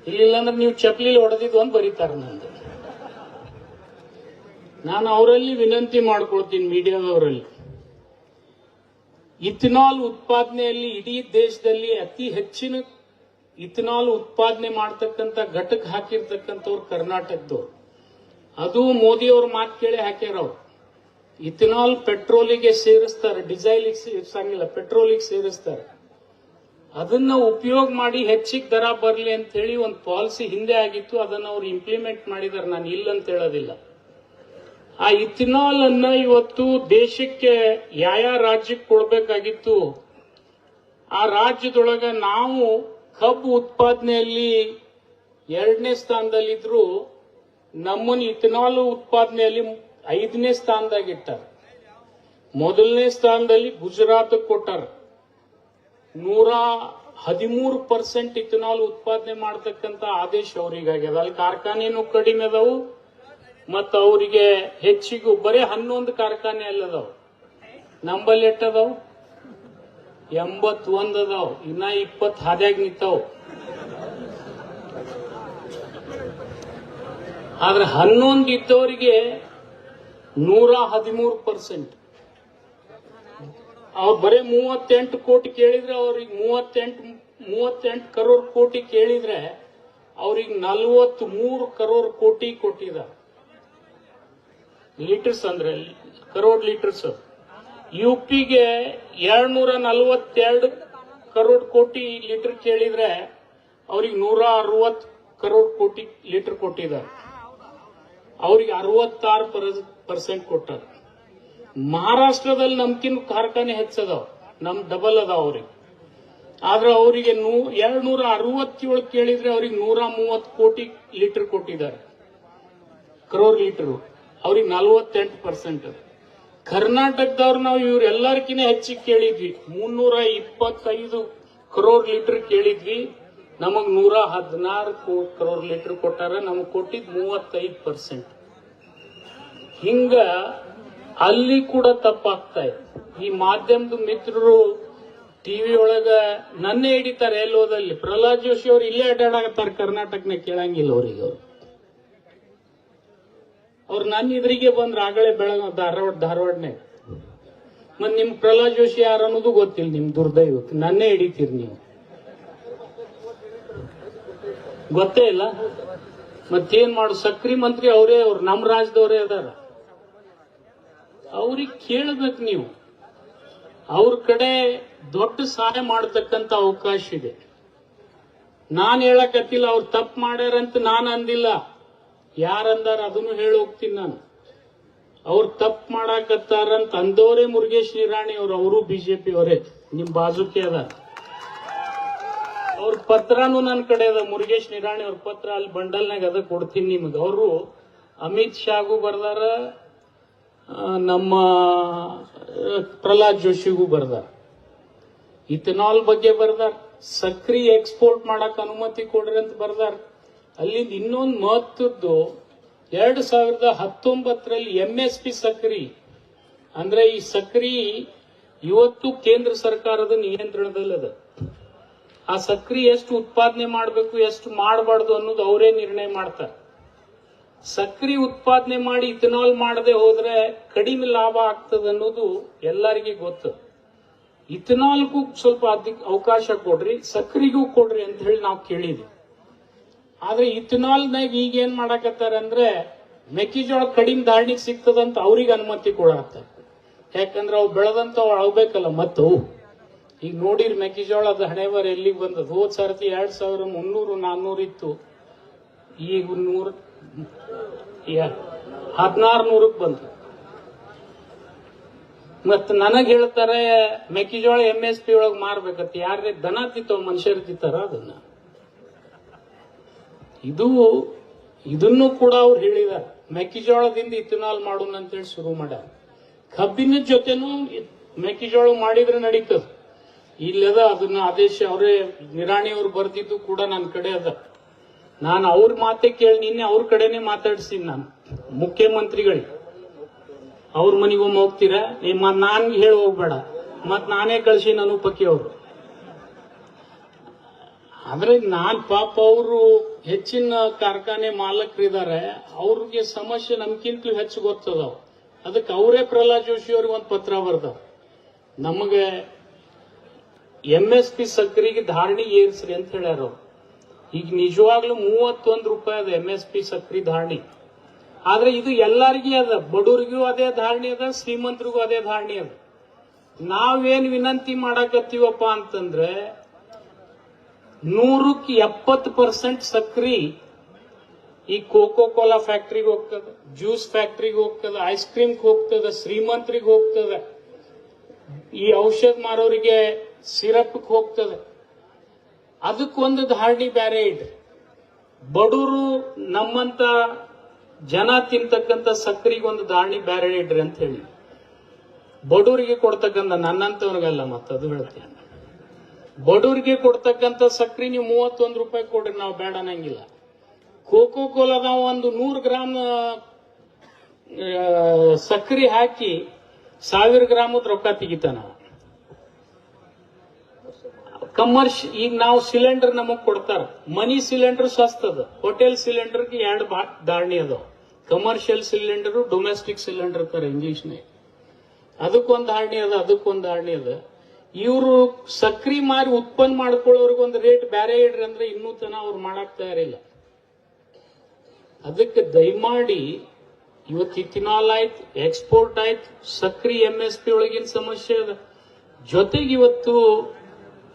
ಇಲ್ಲಿಲ್ಲ ಅಂದ್ರೆ ನೀವು ಚಪ್ಲಿಲಿ ಹೊಡೆದಿದ್ದು ಅಂತ ಬರೀತಾರ ನಂದು. ನಾನು ಅವರಲ್ಲಿ ವಿನಂತಿ ಮಾಡ್ಕೊಳ್ತೀನಿ, ಮೀಡಿಯಾದವರಲ್ಲಿ, ಇಥನಾಲ್ ಉತ್ಪಾದನೆಯಲ್ಲಿ ಇಡೀ ದೇಶದಲ್ಲಿ ಅತಿ ಹೆಚ್ಚಿನ ಇಥನಾಲ್ ಉತ್ಪಾದನೆ ಮಾಡತಕ್ಕಂತ ಘಟಕ ಹಾಕಿರ್ತಕ್ಕಂಥವ್ರು ಕರ್ನಾಟಕದವ್ರು. ಅದು ಮೋದಿಯವ್ರ ಮಾತು ಕೇಳಿ ಹಾಕ್ಯಾರ ಅವ್ರು. ಇಥನಾಲ್ ಪೆಟ್ರೋಲಿಗೆ ಸೇರಿಸ್ತಾರೆ, ಡೀಸೆಲಿಗೆ ಸೇರಿಸಂಗಿಲ್ಲ, ಪೆಟ್ರೋಲಿಗೆ ಸೇರಿಸ್ತಾರೆ. ಅದನ್ನ ಉಪಯೋಗ ಮಾಡಿ ಹೆಚ್ಚಿಗೆ ದರ ಬರಲಿ ಅಂತ ಹೇಳಿ ಒಂದು ಪಾಲಿಸಿ ಹಿಂದೆ ಆಗಿತ್ತು. ಅದನ್ನ ಅವ್ರು ಇಂಪ್ಲಿಮೆಂಟ್ ಮಾಡಿದಾರೆ, ನಾನು ಇಲ್ಲ ಅಂತ ಹೇಳೋದಿಲ್ಲ. ಆ ಇಥನಾಲ್ ಅನ್ನ ಇವತ್ತು ದೇಶಕ್ಕೆ ಯಾವ ರಾಜ್ಯಕ್ಕೆ ಕೊಡಬೇಕಾಗಿತ್ತು, ಆ ರಾಜ್ಯದೊಳಗ ನಾವು ಕಬ್ಬು ಉತ್ಪಾದನೆಯಲ್ಲಿ 2ನೇ ಸ್ಥಾನದಲ್ಲಿದ್ರು ನಮ್ಮನ್ನು ಇಥನಾಲ್ ಉತ್ಪಾದನೆಯಲ್ಲಿ 5ನೇ ಸ್ಥಾನದಾಗಿಟ್ಟಾರ. 1ನೇ ಸ್ಥಾನದಲ್ಲಿ ಗುಜರಾತ್ ಕೊಟ್ಟಾರ. 113% ಇಥನಾಲ್ ಉತ್ಪಾದನೆ ಮಾಡತಕ್ಕಂತ ಆದೇಶ ಅವ್ರಿಗಾಗ್ಯದ. ಅಲ್ಲಿ ಕಾರ್ಖಾನೆನೂ ಕಡಿಮೆ ಅದಾವು ಮತ್ತ ಅವರಿಗೆ ಹೆಚ್ಚಿಗೂ ಬರೀ 11 ಕಾರ್ಖಾನೆ ಅಲ್ಲದಾವ್. ನಂಬಲ್ಲಿ ಎಟ್ಟದಾವ್? 81 ಅದಾವ್. ಇನ್ನ 20 ಹಾದ್ಯಾಗ ನಿಂತಾವ್. ಆದ್ರೆ 11 ಇದ್ದವರಿಗೆ 113%. ಅವ್ರು ಬರೀ 38 ಕೋಟಿ ಕೇಳಿದ್ರೆ ಅವ್ರಿಗೆ 38 ಕರೋಡ್ ಕೋಟಿ ಕೇಳಿದ್ರೆ ಅವ್ರಿಗೆ 43 ಕರೋಡ್ ಕೋಟಿ ಕೊಟ್ಟಿದ್ದಾರೆ. ಲೀಟರ್ಸ್ ಅಂದ್ರೆ ಕರೋಡ್ ಲೀಟರ್ಸ್. ಯುಪಿಗೆ 242 ಕರೋಡ್ ಕೋಟಿ ಲೀಟರ್ ಕೇಳಿದ್ರೆ ಅವ್ರಿಗೆ 160 ಕರೋಡ್ ಕೋಟಿ ಲೀಟರ್ ಕೊಟ್ಟಿದ್ದಾರೆ. ಅವ್ರಿಗೆ 66% ಕೊಟ್ಟಾರ. ಮಹಾರಾಷ್ಟ್ರದಲ್ಲಿ ನಮ್ಕಿನ್ ಕಾರ್ಖಾನೆ ಹೆಚ್ಚದಾವ್, ನಮ್ ಡಬಲ್ ಅದಾವ ಅವ್ರಿಗೆ. ಆದ್ರೆ ಅವರಿಗೆ 267 ಕೇಳಿದ್ರೆ ಅವ್ರಿಗೆ 130 ಕೋಟಿ ಲೀಟರ್ ಕೊಟ್ಟಿದ್ದಾರೆ, ಕರೋಡ್ ಲೀಟರ್. ಅವ್ರಿಗೆ 48%. ಕರ್ನಾಟಕದವ್ರು ನಾವು ಇವ್ರೆಲ್ಲರಿಗಿಂತ ಹೆಚ್ಚಿಗೆ ಕೇಳಿದ್ವಿ. 325 ಕರೋಡ್ ಲೀಟರ್ ಕೇಳಿದ್ವಿ. ನಮಗ್ 116 ಕರೋಡ್ ಲೀಟರ್ ಕೊಟ್ಟಾರ. ನಮಗ್ ಕೊಟ್ಟಿದ್ 35%. ಹಿಂಗ ಅಲ್ಲಿ ಕೂಡ ತಪ್ಪಾಗ್ತಾ ಇದೆ. ಈ ಮಾಧ್ಯಮದ ಮಿತ್ರರು ಟಿವಿ ಒಳಗ ನನ್ನೇ ಹಿಡಿತಾರೆ. ಎಲ್ಲೋದಲ್ಲಿ ಪ್ರಹ್ಲಾದ್ ಜೋಶಿ ಅವ್ರು ಇಲ್ಲೇ ಅಡ್ಡಾಡಕತ್ತಾರ, ಕರ್ನಾಟಕನ ಕೇಳಂಗಿಲ್ಲ ಅವ್ರಿಗೆ. ಅವ್ರು ನನ್ನ ಇದ್ರಿಗೆ ಬಂದ್ರ ಆಗಲೇ ಧಾರವಾಡನೇ. ಮತ್ ನಿಮ್ ಪ್ರಹ್ಲಾದ್ ಜೋಶಿ ಯಾರು ಅನ್ನೋದು ಗೊತ್ತಿಲ್ಲ. ನಿಮ್ ದುರ್ದೈವಕ್ಕೆ ನನ್ನೇ ಹಿಡಿತೀರಿ ನೀವು, ಗೊತ್ತೇ ಇಲ್ಲ. ಮತ್ತೇನ್ ಮಾಡು, ಸಕ್ರಿ ಮಂತ್ರಿ ಅವರೇ, ಅವ್ರು ನಮ್ ರಾಜ್ಯದವರೇ ಅದಾರ. ಅವ್ರಿಗೆ ಕೇಳಬೇಕು ನೀವು. ಅವ್ರ ಕಡೆ ದೊಡ್ಡ ಸಹಾಯ ಮಾಡತಕ್ಕಂತ ಅವಕಾಶ ಇದೆ. ನಾನ್ ಹೇಳಕತ್ತಿಲ್ಲ ಅವ್ರು ತಪ್ಪು ಮಾಡ್ಯಾರಂತ ನಾನು ಅಂದಿಲ್ಲ. ಯಾರಂದಾರ ಅದನ್ನು ಹೇಳಿ ಹೋಗ್ತೀನಿ ನಾನು. ಅವ್ರು ತಪ್ಪು ಮಾಡಾಕತ್ತಾರಂತ ಅಂದವರೇ ಮುರುಗೇಶ್ ನಿರಾಣಿ ಅವರು ಬಿಜೆಪಿ ಅವರೇ, ನಿಮ್ ಬಾಜುಕೆ ಅದ. ಅವ್ರ ಪತ್ರನೂ ನನ್ನ ಕಡೆ ಅದ. ಮುರುಗೇಶ್ ನಿರಾಣಿ ಅವ್ರ ಪತ್ರ ಅಲ್ಲಿ ಬಂಡಲ್ನಾಗ ಅದ, ಕೊಡ್ತೀನಿ ನಿಮ್ಗೆ. ಅವರು ಅಮಿತ್ ಶಾಗೂ ಬರ್ದಾರ, ನಮ್ಮ ಪ್ರಹ್ಲಾದ್ ಜೋಶಿಗೂ ಬರ್ದಾರ. ಇಥನಾಲ್ ಬಗ್ಗೆ ಬರ್ದಾರ. ಸಕ್ರಿ ಎಕ್ಸ್ಪೋರ್ಟ್ ಮಾಡಕ್ ಅನುಮತಿ ಕೊಡ್ರಿ ಅಂತ ಬರ್ದಾರ. ಅಲ್ಲಿಂದ ಇನ್ನೊಂದು ಮಹತ್ವದ್ದು, 2019ರಲ್ಲಿ MSP ಸಕ್ರಿ ಅಂದ್ರೆ ಈ ಸಕ್ರಿ ಇವತ್ತು ಕೇಂದ್ರ ಸರ್ಕಾರದ ನಿಯಂತ್ರಣದಲ್ಲದ. ಆ ಸಕ್ರಿ ಎಷ್ಟು ಉತ್ಪಾದನೆ ಮಾಡಬೇಕು, ಎಷ್ಟು ಮಾಡಬಾರ್ದು ಅನ್ನೋದು ಅವರೇ ನಿರ್ಣಯ ಮಾಡ್ತಾರೆ. ಸಕ್ರಿ ಉತ್ಪಾದನೆ ಮಾಡಿ ಇಥನಾಲ್ ಮಾಡದೆ ಹೋದ್ರೆ ಕಡಿಮೆ ಲಾಭ ಆಗ್ತದೆ ಅನ್ನೋದು ಎಲ್ಲರಿಗೂ ಗೊತ್ತು. ಇಥನಾಲ್ಗೂ ಸ್ವಲ್ಪ ಅವಕಾಶ ಕೊಡ್ರಿ, ಸಕ್ರಿಗೂ ಕೊಡ್ರಿ ಅಂತ ಹೇಳಿ ನಾವು ಕೇಳಿದ್ವಿ. ಆದ್ರೆ ಇಥನಾಲ್ನಾಗ ಈಗ ಏನ್ ಮಾಡಾಕತ್ತಾರ ಅಂದ್ರೆ ಮೆಕ್ಕೆಜೋಳ ಕಡಿಮೆ ಧಾರಣೆಗೆ ಸಿಗ್ತದಂತ ಅವ್ರಿಗೆ ಅನುಮತಿ ಕೊಡಾಕ್ತಾರೆ. ಯಾಕಂದ್ರೆ ಅವು ಬೆಳೆದಂತ ಅಳ್ಬೇಕಲ್ಲ ಮತ್ತವು. ಈಗ ನೋಡಿರಿ ಮೆಕ್ಕೆಜೋಳದ ಹಣೆಬರ ಎಲ್ಲಿಗೆ ಬಂದದ. ಹೋದ್ ಸರ್ತಿ 2300-400 ಇತ್ತು, ಈಗ 1600ಕ್ಕೆ ಬಂತು. ಮತ್ ನನಗ್ ಹೇಳ್ತಾರೆ ಮೆಕ್ಕೆಜೋಳ MSP ಒಳಗ್ ಮಾರ್ಬೇಕತ್ತ. ಯಾರೇ ದನ ತಿಂತಾವ, ಮನುಷ್ಯರು ತಿಂತಾರ ಅದನ್ನ? ಇದನ್ನು ಕೂಡ ಅವ್ರು ಹೇಳಿದಾರೆ. ಮೆಕ್ಕೆಜೋಳದಿಂದ ಇಥನಾಲ್ ಮಾಡೋಣ ಅಂತೇಳಿ ಶುರು ಮಾಡ್ಯಾರ. ಕಬ್ಬಿನ ಜೊತೆನೂ ಮೆಕ್ಕೆಜೋಳ ಮಾಡಿದ್ರೆ ನಡೀತದ. ಇಲ್ಲದ ಅದನ್ನ ಆದೇಶ ಅವರೇ ನಿರಾಣಿ ಅವ್ರು ಬರ್ದಿದ್ದು ಕೂಡ ನನ್ನ ಕಡೆ ಅದ. ನಾನು ಅವ್ರ ಮಾತೆ ಕೇಳಿ ನಿನ್ನೆ ಅವ್ರ ಕಡೆನೆ ಮಾತಾಡ್ತೀನಿ. ನಾನು ಮುಖ್ಯಮಂತ್ರಿಗಳಿಗೆ ಅವ್ರ ಮನೆಗೊಮ್ಮೆ ಹೋಗ್ತೀರಾ, ನಾನ್ ಹೇಳಿ ಹೋಗ್ಬೇಡ, ಮತ್ ನಾನೇ ಕಳ್ಸಿ ನಾನು ಪಕ್ಕಿ ಅವರು. ಆದ್ರೆ ನಾನ್ ಪಾಪ ಅವರು ಹೆಚ್ಚಿನ ಕಾರ್ಖಾನೆ ಮಾಲಕರಿದ್ದಾರೆ, ಅವ್ರಿಗೆ ಸಮಸ್ಯೆ ನಮ್ಗಿಂತಲೂ ಹೆಚ್ಚು ಗೊತ್ತದಾವ್. ಅದಕ್ಕೆ ಅವರೇ ಪ್ರಹ್ಲಾದ್ ಜೋಶಿ ಅವ್ರಿಗೆ ಒಂದು ಪತ್ರ ಬರ್ದಾವ. ನಮಗೆ MSP ಸಕ್ಕರೆಗೆ ಧಾರಣಿ ಏರ್ಸ್ರಿ ಅಂತ ಹೇಳ್ಯಾರ ಅವ್ರು. ಈಗ ನಿಜವಾಗ್ಲೂ 31 ರೂಪಾಯಿ ಅದ MSP ಸಕ್ಕರೆ ಧಾರಣಿ. ಆದ್ರೆ ಇದು ಎಲ್ಲರಿಗೂ ಅದ, ಬಡವರಿಗೂ ಅದೇ ಧಾರಣಿ ಅದ, ಶ್ರೀಮಂತರಿಗೂ ಅದೇ ಧಾರಣಿ ಅದ. ನಾವೇನ್ ವಿನಂತಿ ಮಾಡಾಕತ್ತೀವಪ್ಪ ಅಂತಂದ್ರೆ 100ಕ್ಕೆ 70% ಸಕ್ರಿ ಈ ಕೋಕೋ ಕೋಲಾ ಫ್ಯಾಕ್ಟ್ರಿಗೆ ಹೋಗ್ತದೆ, ಜ್ಯೂಸ್ ಫ್ಯಾಕ್ಟ್ರಿಗೆ ಹೋಗ್ತದೆ, ಐಸ್ ಕ್ರೀಮ್ಗೆ ಹೋಗ್ತದೆ, ಶ್ರೀಮಂತರಿಗೆ ಹೋಗ್ತದೆ, ಈ ಔಷಧ ಮಾರೋರಿಗೆ ಸಿರಪ್ಗೆ ಹೋಗ್ತದೆ. ಅದಕ್ಕೊಂದು ಧಾರಣಿ ಬ್ಯಾರೆ ಇಡ್ರಿ. ಬಡವರು ನಮ್ಮಂತ ಜನ ತಿಂತಕ್ಕಂಥ ಸಕ್ಕರೆಗೆ ಒಂದು ಧಾರಣಿ ಬ್ಯಾರೆ ಇಡ್ರಿ ಅಂತ ಹೇಳಿ. ಬಡವರಿಗೆ ಕೊಡ್ತಕ್ಕಂಥ, ನನ್ನಂತವ್ರಿಗಲ್ಲ, ಮತ್ತದು ಹೇಳ್ತೀನಿ, ಬಡವರಿಗೆ ಕೊಡ್ತಕ್ಕಂಥ ಸಕ್ಕರೆ ನೀವು 31 ರೂಪಾಯಿ ಕೊಡ್ರಿ, ನಾವು ಬೇಡ ಅನ್ನಂಗಿಲ್ಲ. ಕೋಕೋ ಕೋಲಾದ ಒಂದು 100 ಗ್ರಾಮ್ ಸಕ್ಕರೆ ಹಾಕಿ 1000 ಗ್ರಾಮದ ರೊಕ್ಕ ತೆಗಿತಾನ. ಈಗ ನಾವು ಸಿಲಿಂಡರ್ ನಮಗ್ ಕೊಡ್ತಾರ, ಮನಿ ಸಿಲಿಂಡರ್ ಸ್ವಸ್ತದ, ಹೋಟೆಲ್ ಸಿಲಿಂಡರ್ಗೆ 2 ಧಾರಣಿ ಅದಾವ. ಕಮರ್ಷಿಯಲ್ ಸಿಲಿಂಡರ್, ಡೊಮೆಸ್ಟಿಕ್ ಸಿಲಿಂಡರ್ ತರ ಇಂಗ್ಲಿಷ್ನಾಗ. ಅದಕ್ಕೊಂದು ಧಾರಣಿ ಅದ, ಅದಕ್ಕೊಂದು ಧಾರಣಿ ಅದ. ಇವರು ಸಕ್ರಿ ಮಾರಿ ಉತ್ಪನ್ನ ಮಾಡ್ಕೊಳ್ಳೋರ್ಗೆ ಒಂದು ರೇಟ್ ಬ್ಯಾರೆ ಇಡ್ರಿ ಅಂದ್ರೆ ಇನ್ನೂ ತನ ಅವ್ರು ಮಾಡಕ್ ತಯಾರಿಲ್ಲ. ಅದಕ್ಕೆ ದಯಮಾಡಿ ಇವತ್ತು ಇಥಿನಾಲ್ ಆಯ್ತು, ಎಕ್ಸ್ಪೋರ್ಟ್ ಆಯ್ತು, ಸಕ್ರಿ MSP ಒಳಗಿನ ಸಮಸ್ಯೆ ಅದ. ಜೊತೆಗೆ ಇವತ್ತು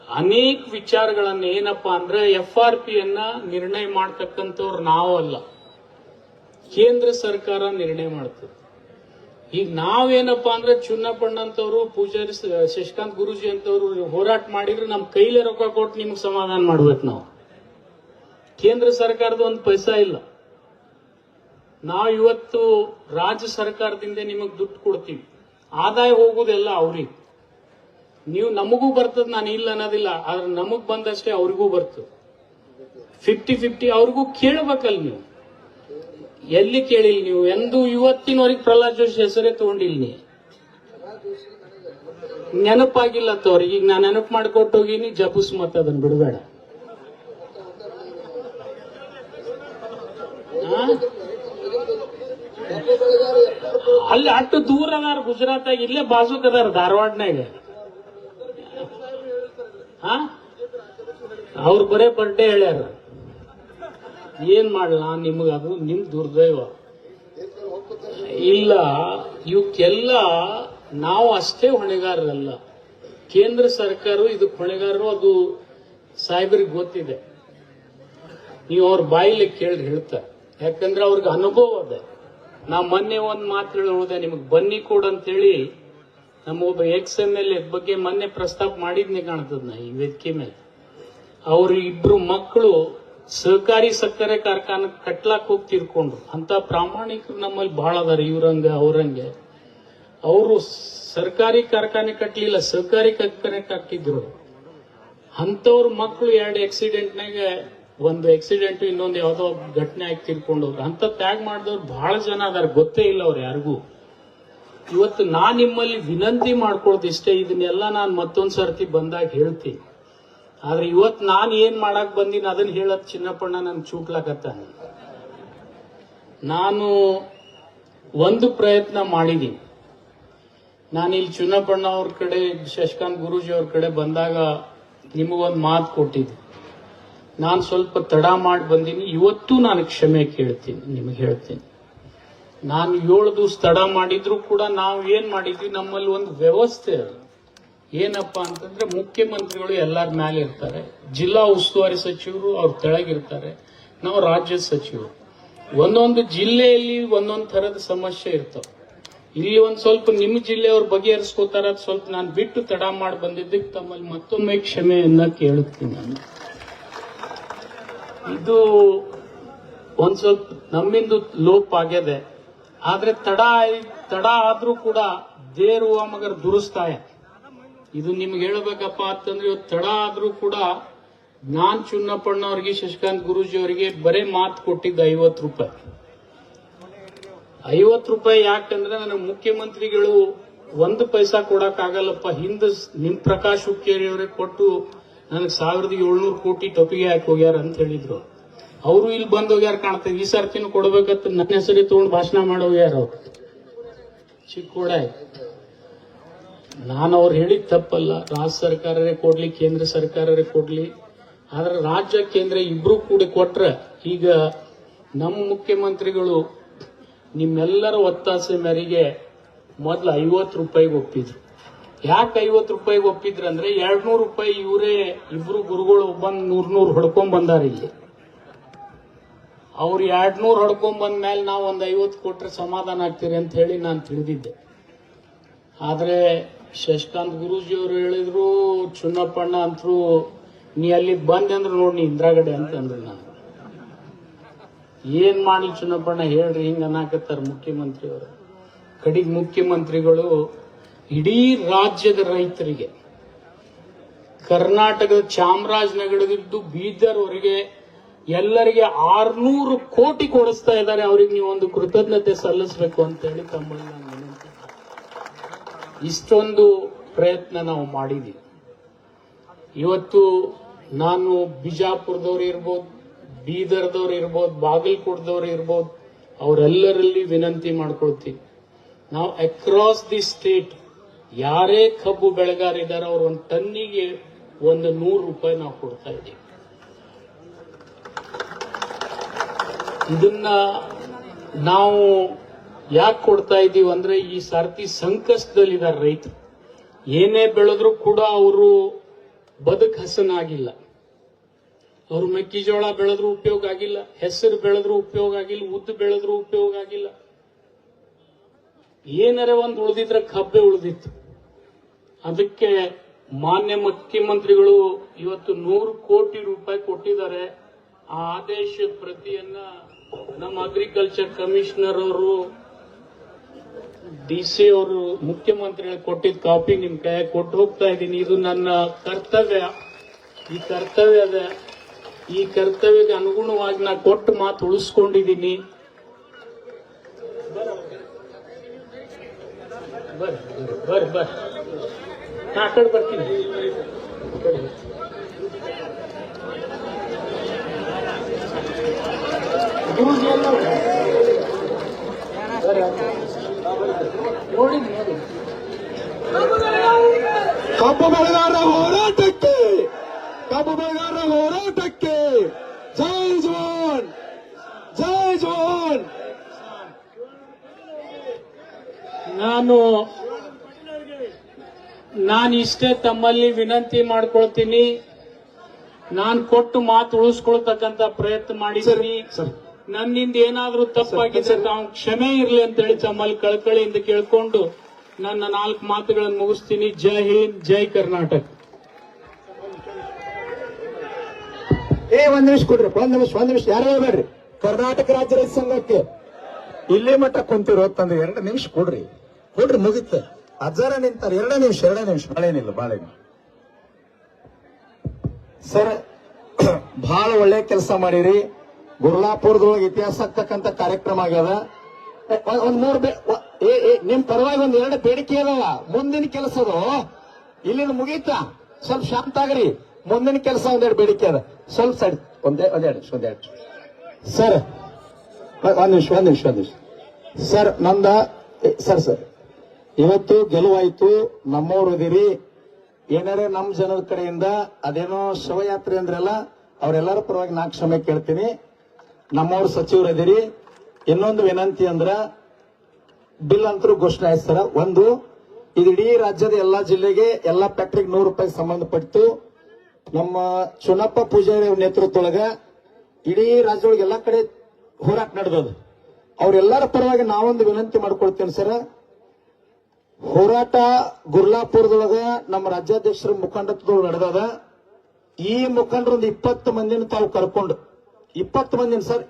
ಅನೇಕ ವಿಚಾರಗಳನ್ನ ಏನಪ್ಪಾ ಅಂದ್ರೆ FRP ಯನ್ನ ನಿರ್ಣಯ ಮಾಡ್ತಕ್ಕಂಥವ್ರು ನಾವು ಅಲ್ಲ, ಕೇಂದ್ರ ಸರ್ಕಾರ ನಿರ್ಣಯ ಮಾಡ್ತದೆ. ಈಗ ನಾವೇನಪ್ಪಾ ಅಂದ್ರೆ ಚುನ್ನಪ್ಪಣ್ಣ ಅಂತವ್ರು, ಪೂಜಾರಿ ಶಶಿಕಾಂತ್ ಗುರೂಜಿ ಅಂತವ್ರು ಹೋರಾಟ ಮಾಡಿದ್ರೆ ನಮ್ ಕೈಲೇ ರೊಕ್ಕ ಕೊಟ್ಟು ನಿಮ್ಗೆ ಸಮಾಧಾನ ಮಾಡ್ಬೇಕು. ನಾವು ಕೇಂದ್ರ ಸರ್ಕಾರದ ಒಂದು ಪೈಸಾ ಇಲ್ಲ. ನಾವು ಇವತ್ತು ರಾಜ್ಯ ಸರ್ಕಾರದಿಂದ ನಿಮಗ್ ದುಡ್ಡು ಕೊಡ್ತೀವಿ, ಆದಾಯ ಹೋಗುದೆಲ್ಲ ಅವ್ರಿಗೆ. ನೀವು ನಮಗೂ ಬರ್ತದ, ನಾನು ಇಲ್ಲ ಅನ್ನೋದಿಲ್ಲ, ಆದ್ರೆ ನಮಗ್ ಬಂದಷ್ಟೇ ಅವ್ರಿಗೂ ಬರ್ತದೆ. 50-50 ಅವ್ರಿಗೂ ಕೇಳಬೇಕಲ್ಲ. ನೀವು ಎಲ್ಲಿ ಕೇಳಿಲ್ಲ, ನೀವು ಎಂದು ಇವತ್ತಿನವರೆಗೆ ಪ್ರಹ್ಲಾದ್ ಜೋಶಿ ಹೆಸರೇ ತಗೊಂಡಿಲ್ಲ. ನೀ ನೆನಪಾಗಿಲ್ಲ ತವ್ರಿಗೆ. ಈಗ ನಾನು ನೆನಪು ಮಾಡ್ಕೊಟ್ಟು ಹೋಗಿನಿ, ಜಪುಸ್ ಮತ್ತ ಅದನ್ನ ಬಿಡಬೇಡ. ಅಲ್ಲಿ ಅಷ್ಟು ದೂರ ಅದಾರ ಗುಜರಾತಾಗ, ಇಲ್ಲೇ ಬಾಜುಕ್ ಅದಾರ ಧಾರವಾಡನಾಗ. ಅವ್ರು ಬರೇ ಬರ್ಡೇ ಹೇಳ್ಯಾರ. ಏನ್ ಮಾಡ್ಲಾ, ನಿಮ್ಗ ಅದು ನಿಮ್ ದುರ್ದೈವ. ಇಲ್ಲ, ಇವಕ್ಕೆಲ್ಲ ನಾವು ಅಷ್ಟೇ ಹೊಣೆಗಾರರಲ್ಲ, ಕೇಂದ್ರ ಸರ್ಕಾರ ಇದಕ್ಕೆ ಹೊಣೆಗಾರರು. ಅದು ಸಾಹೇಬರಿಗೆ ಗೊತ್ತಿದೆ. ನೀವು ಅವ್ರ ಬಾಯಿಲೆ ಕೇಳಿ ಹೇಳ್ತಾರೆ, ಯಾಕಂದ್ರೆ ಅವ್ರಿಗೆ ಅನುಭವ ಅದ. ನಾ ಮೊನ್ನೆ ಒಂದ್ ಮಾತು ಹೇಳೋದೆ ನಿಮಗ್, ಬನ್ನಿ ಕೋಡ್ ಅಂತೇಳಿ ನಮ್ಮ ಒಬ್ಬ XMLA ಬಗ್ಗೆ ಮೊನ್ನೆ ಪ್ರಸ್ತಾಪ ಮಾಡಿದ್ನೆ ಕಾಣ್ತದ ನಾ ಈ ವೇದಿಕೆ ಮೇಲೆ. ಅವ್ರ 2 ಮಕ್ಕಳು ಸಹಕಾರಿ ಸಕ್ಕರೆ ಕಾರ್ಖಾನೆ ಕಟ್ಲಾಕ್ ಹೋಗಿ ತೀರ್ಕೊಂಡ್ರು. ಅಂತ ಪ್ರಾಮಾಣಿಕರು ನಮ್ಮಲ್ಲಿ ಬಹಳ ಅದಾರ, ಇವ್ರಂಗ ಅವ್ರಂಗೆ. ಅವರು ಸರ್ಕಾರಿ ಕಾರ್ಖಾನೆ ಕಟ್ಟಲಿಲ್ಲ, ಸಹಕಾರಿ ಕಾರ್ಖಾನೆ ಕಟ್ಟಿದ್ರು. ಅಂತವ್ರ ಮಕ್ಕಳು 2 ಆಕ್ಸಿಡೆಂಟ್ನಾಗ, ಒಂದು ಆಕ್ಸಿಡೆಂಟ್, ಇನ್ನೊಂದು ಯಾವ್ದೋ ಘಟನೆ ಆಗಿ ತೀರ್ಕೊಂಡವ್ರು. ಅಂತ ತ್ಯಾಗ ಮಾಡಿದವ್ರು ಬಹಳ ಜನ ಅದಾರ, ಗೊತ್ತೇ ಇಲ್ಲ ಅವ್ರು ಯಾರಿಗೂ. ಇವತ್ತು ನಾನ್ ನಿಮ್ಮಲ್ಲಿ ವಿನಂತಿ ಮಾಡ್ಕೊಳ್ದು ಇಷ್ಟೇ, ಇದನ್ನೆಲ್ಲ ನಾನು ಮತ್ತೊಂದ್ ಸರ್ತಿ ಬಂದಾಗ ಹೇಳ್ತೀನಿ. ಆದ್ರೆ ಇವತ್ತು ನಾನು ಏನ್ ಮಾಡಕ್ ಬಂದೀನಿ ಅದನ್ನ ಹೇಳತ್ ಚಿನ್ನಪ್ಪಣ್ಣ ನನ್ ಚೂಟ್ಲಾಕತ್ತಾನ. ನಾನು ಒಂದು ಪ್ರಯತ್ನ ಮಾಡಿದೀನಿ. ನಾನು ಇಲ್ಲಿ ಚಿನ್ನಪ್ಪಣ್ಣ ಅವ್ರ ಕಡೆ, ಶಶಿಕಾಂತ್ ಗುರೂಜಿ ಅವ್ರ ಕಡೆ ಬಂದಾಗ ನಿಮಗೊಂದು ಮಾತು ಕೊಟ್ಟಿದ್ದೆ. ನಾನು ಸ್ವಲ್ಪ ತಡ ಮಾಡಿ ಬಂದೀನಿ. ಇವತ್ತು ನಾನು ಕ್ಷಮೆ ಕೇಳ್ತೀನಿ, ನಿಮಗೆ ಹೇಳ್ತೀನಿ. ನಾನು 7 ದಿವಸ ತಡ ಮಾಡಿದ್ರು ಕೂಡ ನಾವು ಏನ್ ಮಾಡಿದ್ವಿ, ನಮ್ಮಲ್ಲಿ ಒಂದು ವ್ಯವಸ್ಥೆ ಅದ. ಏನಪ್ಪಾ ಅಂತಂದ್ರೆ ಮುಖ್ಯಮಂತ್ರಿಗಳು ಎಲ್ಲರ ಮೇಲೆ ಇರ್ತಾರೆ, ಜಿಲ್ಲಾ ಉಸ್ತುವಾರಿ ಸಚಿವರು ಅವ್ರ ತೆಳಗಿರ್ತಾರೆ, ನಾವು ರಾಜ್ಯ ಸಚಿವರು. ಒಂದೊಂದು ಜಿಲ್ಲೆಯಲ್ಲಿ ಒಂದೊಂದು ತರದ ಸಮಸ್ಯೆ ಇರ್ತಾವ. ಇಲ್ಲಿ ಒಂದ್ ಸ್ವಲ್ಪ ನಿಮ್ಮ ಜಿಲ್ಲೆಯವ್ರ ಬಗೆಹರಿಸ್ಕೋತಾರ, ಸ್ವಲ್ಪ ನಾನು ಬಿಟ್ಟು ತಡ ಮಾಡಿ ಬಂದಿದ್ದಕ್ಕೆ ತಮ್ಮಲ್ಲಿ ಮತ್ತೊಮ್ಮೆ ಕ್ಷಮೆಯನ್ನ ಕೇಳುತ್ತೀನಿ. ನಾನು ಇದು ಒಂದ್ ಸ್ವಲ್ಪ ನಮ್ಮಿಂದು ಲೋಪ ಆಗ್ಯದೆ. ಆದ್ರೆ ತಡ ಆದ್ರೂ ಕೂಡ ದೇರ್ ಹುವಾ ಮಗರ್ ದುರುಸ್ತಾಯ. ಇದು ನಿಮ್ಗೆ ಹೇಳ್ಬೇಕಪ್ಪ ಅಂತಂದ್ರೆ, ಇವತ್ತು ತಡ ಆದ್ರೂ ಕೂಡ ನಾನ್ ಚುನ್ನಪ್ಪಣ್ಣ ಅವ್ರಿಗೆ, ಶಶಿಕಾಂತ್ ಗುರೂಜಿ ಅವರಿಗೆ ಬರೇ ಮಾತು ಕೊಟ್ಟಿದ್ದ 50 ರೂಪಾಯಿ. 50 ರೂಪಾಯಿ ಯಾಕಂದ್ರೆ ನನಗೆ ಮುಖ್ಯಮಂತ್ರಿಗಳು 1 ಪೈಸಾ ಕೊಡಕ್ ಆಗಲ್ಲಪ್ಪ, ಹಿಂದೆ ನಿಮ್ ಪ್ರಕಾಶ್ ಹುಕ್ಕೇರಿ ಅವರೇ ಕೊಟ್ಟು ನನಗೆ 1700 ಕೋಟಿ ಟೊಪಿಗೆ ಹಾಕಿ ಹೋಗ್ಯಾರ ಅಂತ ಹೇಳಿದ್ರು. ಅವರು ಇಲ್ಲಿ ಬಂದ್ ಹೋಗ್ಯಾರ ಕಾಣ್ತದೆ. ಈ ಸರ್ತಿನೂ ಕೊಡ್ಬೇಕಂತ ನನ್ನ ಹೆಸರಿ ತಗೊಂಡು ಭಾಷಣ ಮಾಡೋಗ್ಯಾರ ಅವ್ರು. ಚಿಕ್ಕೋಡ ನಾನು ಅವ್ರು ಹೇಳಿದ ತಪ್ಪಲ್ಲ. ರಾಜ್ಯ ಸರ್ಕಾರರೇ ಕೊಡ್ಲಿ, ಕೇಂದ್ರ ಸರ್ಕಾರರೇ ಕೊಡ್ಲಿ, ಆದ್ರೆ ರಾಜ್ಯ ಕೇಂದ್ರ ಇಬ್ರು ಕೂಡಿ ಕೊಟ್ರೆ, ಈಗ ನಮ್ಮ ಮುಖ್ಯಮಂತ್ರಿಗಳು ನಿಮ್ಮೆಲ್ಲರ ಒತ್ತಾಸೆ ಮೇರೆಗೆ ಮೊದಲು 50 ರೂಪಾಯಿಗೆ ಒಪ್ಪಿದ್ರು. ಯಾಕೆ 50 ರೂಪಾಯಿಗೆ ಒಪ್ಪಿದ್ರು ಅಂದ್ರೆ 200 ರೂಪಾಯಿ ಇವರೇ ಇಬ್ರು ಗುರುಗಳು ಬಂದು 100 ಹೊಡ್ಕೊಂಡ್ ಬಂದಾರ. ಇಲ್ಲಿ ಅವ್ರು 200 ಹೊಡ್ಕೊಂಡ್ ಬಂದ ಮೇಲೆ ನಾವು ಒಂದು 50 ಕೊಟ್ರೆ ಸಮಾಧಾನ ಆಗ್ತೀರಿ ಅಂತ ಹೇಳಿ ನಾನು ತಿಳಿದಿದ್ದೆ. ಆದ್ರೆ ಶಶಿಕಾಂತ್ ಗುರೂಜಿ ಅವರು ಹೇಳಿದ್ರು, ಚುನ್ನಪ್ಪಣ್ಣ ಅಂತರೂ ನೀ ಅಲ್ಲಿ ಬಂದೆ ಅಂದ್ರೆ ನೋಡಿ ನೀ ಇಂದ್ರಾಗಡೆ ಅಂತ ಅಂದ್ರು. ನಾನು ಏನ್ ಮಾಡಿ ಚುನ್ನಪ್ಪಣ್ಣ ಹೇಳ್ರಿ, ಹಿಂಗ ಅನ್ನಕತ್ತಾರ ಮುಖ್ಯಮಂತ್ರಿ ಅವರು. ಕಡೆಗೆ ಮುಖ್ಯಮಂತ್ರಿಗಳು ಇಡೀ ರಾಜ್ಯದ ರೈತರಿಗೆ, ಕರ್ನಾಟಕದ ಚಾಮರಾಜನಗರದಿದ್ದು ಬೀದರ್ವರೆಗೆ ಎಲ್ಲರಿಗೆ 600 ಕೋಟಿ ಕೊಡಿಸ್ತಾ ಇದ್ದಾರೆ. ಅವ್ರಿಗೆ ನೀವು ಒಂದು ಕೃತಜ್ಞತೆ ಸಲ್ಲಿಸಬೇಕು ಅಂತ ಹೇಳಿ ತಮ್ಮಲ್ಲಿ ನಾನು ವಿನಂತಿ. ಇಷ್ಟೊಂದು ಪ್ರಯತ್ನ ನಾವು ಮಾಡಿದ್ದೀವಿ. ಇವತ್ತು ನಾನು ಬಿಜಾಪುರದವ್ರು ಇರ್ಬೋದು, ಬೀದರ್ದವ್ರು ಇರ್ಬೋದು, ಬಾಗಲಕೋಟದವ್ರು ಇರ್ಬೋದು, ಅವರೆಲ್ಲರಲ್ಲಿ ವಿನಂತಿ ಮಾಡ್ಕೊಳ್ತೀವಿ. ನಾವು ಅಕ್ರಾಸ್ ದಿ ಸ್ಟೇಟ್ ಯಾರೇ ಕಬ್ಬು ಬೆಳೆಗಾರ ಇದ್ದಾರೆ ಅವ್ರ ಒಂದು ಟನ್ನಿಗೆ 100 ರೂಪಾಯಿ ನಾವು ಕೊಡ್ತಾ ಇದ್ದೀವಿ. ಇದನ್ನ ನಾವು ಯಾಕೆ ಕೊಡ್ತಾ ಇದ್ದೀವಿ ಅಂದ್ರೆ, ಈ ಸಾರ್ತಿ ಸಂಕಷ್ಟದಲ್ಲಿದ್ದಾರೆ ರೈತರು. ಏನೇ ಬೆಳೆದ್ರು ಕೂಡ ಅವರು ಬದುಕು ಹಸನಾಗಿಲ್ಲ. ಅವರು ಮೆಕ್ಕೆಜೋಳ ಬೆಳೆದ್ರು ಉಪಯೋಗ ಆಗಿಲ್ಲ, ಹೆಸರು ಬೆಳೆದ್ರು ಉಪಯೋಗ ಆಗಿಲ್ಲ, ಉದ್ದು ಬೆಳೆದ್ರು ಉಪಯೋಗ ಆಗಿಲ್ಲ. ಏನಾರ ಒಂದು ಉಳಿದಿದ್ರೆ ಕಬ್ಬೆ ಉಳಿದಿತ್ತು. ಅದಕ್ಕೆ ಮಾನ್ಯ ಮುಖ್ಯಮಂತ್ರಿಗಳು ಇವತ್ತು 100 ಕೋಟಿ ರೂಪಾಯಿ ಕೊಟ್ಟಿದ್ದಾರೆ. ಆ ಆದೇಶದ ಪ್ರತಿಯನ್ನ ನಮ್ಮ ಅಗ್ರಿಕಲ್ಚರ್ ಕಮಿಷನರ್ ಅವರು, ಡಿಸಿ ಅವರು, ಮುಖ್ಯಮಂತ್ರಿಗಳು ಕೊಟ್ಟಿದ್ದ ಕಾಪಿ ನಿಮ್ ಕೈ ಕೊಟ್ಟು ಹೋಗ್ತಾ ಇದ್ದೀನಿ. ಇದು ನನ್ನ ಕರ್ತವ್ಯ. ಈ ಕರ್ತವ್ಯಕ್ಕೆ ಅನುಗುಣವಾಗಿ ನಾ ಕೊಟ್ಟು ಮಾತು ಉಳಿಸ್ಕೊಂಡಿದ್ದೀನಿ. ಬರ್ರಿ ನಾ ಆ ಕಡೆ ಬರ್ತೀನಿ. ನೋಡಿ ಕಬ್ಬು ಬೆಳೆಗಾರರ ಹೋರಾಟಕ್ಕೆ, ಕಬ್ಬು ಬೆಳೆಗಾರರ ಹೋರಾಟಕ್ಕೆ ಜೈ ಜವಾನ್, ಜೈ ಜವಾನ್. ನಾನು ಇಷ್ಟೇ ತಮ್ಮಲ್ಲಿ ವಿನಂತಿ ಮಾಡ್ಕೊಳ್ತೀನಿ. ನಾನು ಕೊಟ್ಟು ಮಾತು ಉಳಿಸ್ಕೊಳ್ತಕ್ಕಂತ ಪ್ರಯತ್ನ ಮಾಡಿದ್ದೀನಿ. ನನ್ನಿಂದ ಏನಾದ್ರೂ ತಪ್ಪಾಗಿದ್ರೆ ತಾವು ಕ್ಷಮೆ ಇರಲಿ ಅಂತ ಹೇಳಿ ತಮ್ಮಲ್ಲಿ ಕಳಕಳಿಯಿಂದ ಕೇಳ್ಕೊಂಡು ನನ್ನ 4 ಮಾತುಗಳನ್ನು ಮುಗಿಸ್ತೀನಿ. ಜೈ ಹಿಂದ್, ಜೈ ಕರ್ನಾಟಕ. ಒಂದ್ ನಿಮಿಷ ಕೊಡ್ರಿ, ಒಂದ್ ನಿಮಿಷ ಯಾರು ಹೇಳ್ಬೇಡ್ರಿ. ಕರ್ನಾಟಕ ರಾಜ್ಯ ರೈತ ಸಂಘಕ್ಕೆ ಇಲ್ಲೇ ಮಟ್ಟ ಕುಂತಿರೋ ತಂದ್ರೆ 2 ನಿಮಿಷ ಕೊಡ್ರಿ ಮುಗಿತ. ಅಜ್ಜಾರ ನಿಂತಾರೆ 2 ನಿಮಿಷ ಬಾಳೇನಿಲ್ಲ. ಸರ್, ಬಹಳ ಒಳ್ಳೆ ಕೆಲಸ ಮಾಡಿರಿ. ಗುರ್ಲಾಪುರದೊಳಗೆ ಇತಿಹಾಸ ಆಗ್ತಕ್ಕಂಥ ಕಾರ್ಯಕ್ರಮ ಆಗ್ಯದ. ಒಂದ್ 3 ನಿಮ್ ಪರವಾಗಿ 1-2 ಬೇಡಿಕೆ ಅದಾವ. ಮುಂದಿನ ಕೆಲಸದು ಇಲ್ಲಿಂದ ಮುಗೀತಾ, ಸ್ವಲ್ಪ ಶಾಂತ ಆಗ್ರಿ. ಮುಂದಿನ ಕೆಲಸ 1-2 ಬೇಡಿಕೆ ಅದ. ಸ್ವಲ್ಪ ಸೈಡ್ ಒಂದೆರಡು ಸರ್, ಒಂದ್ ನಿಮಿಷ ಸರ್. ಸರ್ ಇವತ್ತು ಗೆಲುವಾಯ್ತು, ನಮ್ಮವ್ರು ಅದಿರಿ. ಏನಾರೇ ನಮ್ಮ ಜನರ ಕಡೆಯಿಂದ ಅದೇನೋ ಶವಯಾತ್ರೆ ಅಂದ್ರಲ್ಲ, ಅವರೆಲ್ಲರ ಪರವಾಗಿ ನಾ ಕ್ಷಮೆ ಕೇಳ್ತೀನಿ. ನಮ್ಮವ್ರ ಸಚಿವರು ಅದಿರಿ. ಇನ್ನೊಂದು ವಿನಂತಿ ಅಂದ್ರ, ಬಿಲ್ ಅಂತರೂ ಘೋಷಣೆ ಆಯ್ತು ಸರ್. ಒಂದು, ಇದು ಇಡೀ ರಾಜ್ಯದ ಎಲ್ಲಾ ಜಿಲ್ಲೆಗೆ, ಎಲ್ಲಾ ಫ್ಯಾಕ್ಟ್ರಿಗೆ 100 ರೂಪಾಯಿ ಸಂಬಂಧಪಟ್ಟು ನಮ್ಮ ಚುನಪ್ಪ ಪೂಜಾರಿ ಅವ್ರ ನೇತೃತ್ವದೊಳಗ ಇಡೀ ರಾಜ್ಯದೊಳಗೆ ಎಲ್ಲಾ ಕಡೆ ಹೋರಾಟ ನಡೆದದ. ಅವ್ರೆಲ್ಲರ ಪರವಾಗಿ ನಾವೊಂದು ವಿನಂತಿ ಮಾಡ್ಕೊಳ್ತೇನೆ ಸರ್. ಹೋರಾಟ ಗುರ್ಲಾಪುರದೊಳಗ ನಮ್ಮ ರಾಜ್ಯಾಧ್ಯಕ್ಷರ ಮುಖಂಡತ್ವದೊಳಗೆ ನಡೆದದ. ಈ ಮುಖಂಡರು 20 ಮಂದಿನ ತಾವು ಕರ್ಕೊಂಡು, 20 ಮಂದಿನ ಸರ್,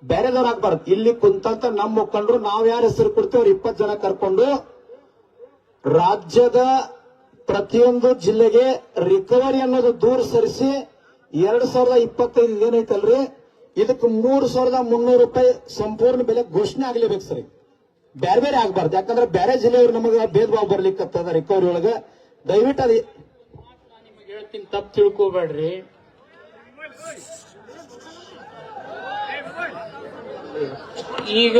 ಬೇರೆದವ್ರು ಆಗ್ಬಾರ್ದು. ಇಲ್ಲಿ ಕುಂತಂತ ನಮ್ಮ ಮುಖಂಡರು, ನಾವ್ ಯಾರ ಹೆಸರು ಕೊಡ್ತೀವಿ ಅವ್ರು 20 ಜನ ಕರ್ಕೊಂಡು ರಾಜ್ಯದ ಪ್ರತಿಯೊಂದು ಜಿಲ್ಲೆಗೆ ರಿಕವರಿ ಅನ್ನೋದು ದೂರ ಸರಿಸಿ 2025 ಏನೈತಲ್ರಿ, ಇದಕ್ಕೆ 3,300 ರೂಪಾಯಿ ಸಂಪೂರ್ಣ ಬೆಲೆ ಘೋಷಣೆ ಆಗ್ಲೇಬೇಕು ಸರ್. ಬೇರೆ ಆಗ್ಬಾರ್ದು. ಯಾಕಂದ್ರೆ ಬೇರೆ ಜಿಲ್ಲೆಯವರು ನಮಗೆ ಭೇದ ಭಾವ ಬರ್ಲಿಕ್ಕತ್ತದ ರಿಕವರಿ ಒಳಗ. ದಯವಿಟ್ಟು ಅದು ನಿಮಗೆ ಹೇಳ್ತೀನಿ, ತಪ್ಪು ತಿಳ್ಕೋಬೇಡ್ರಿ. ಈಗ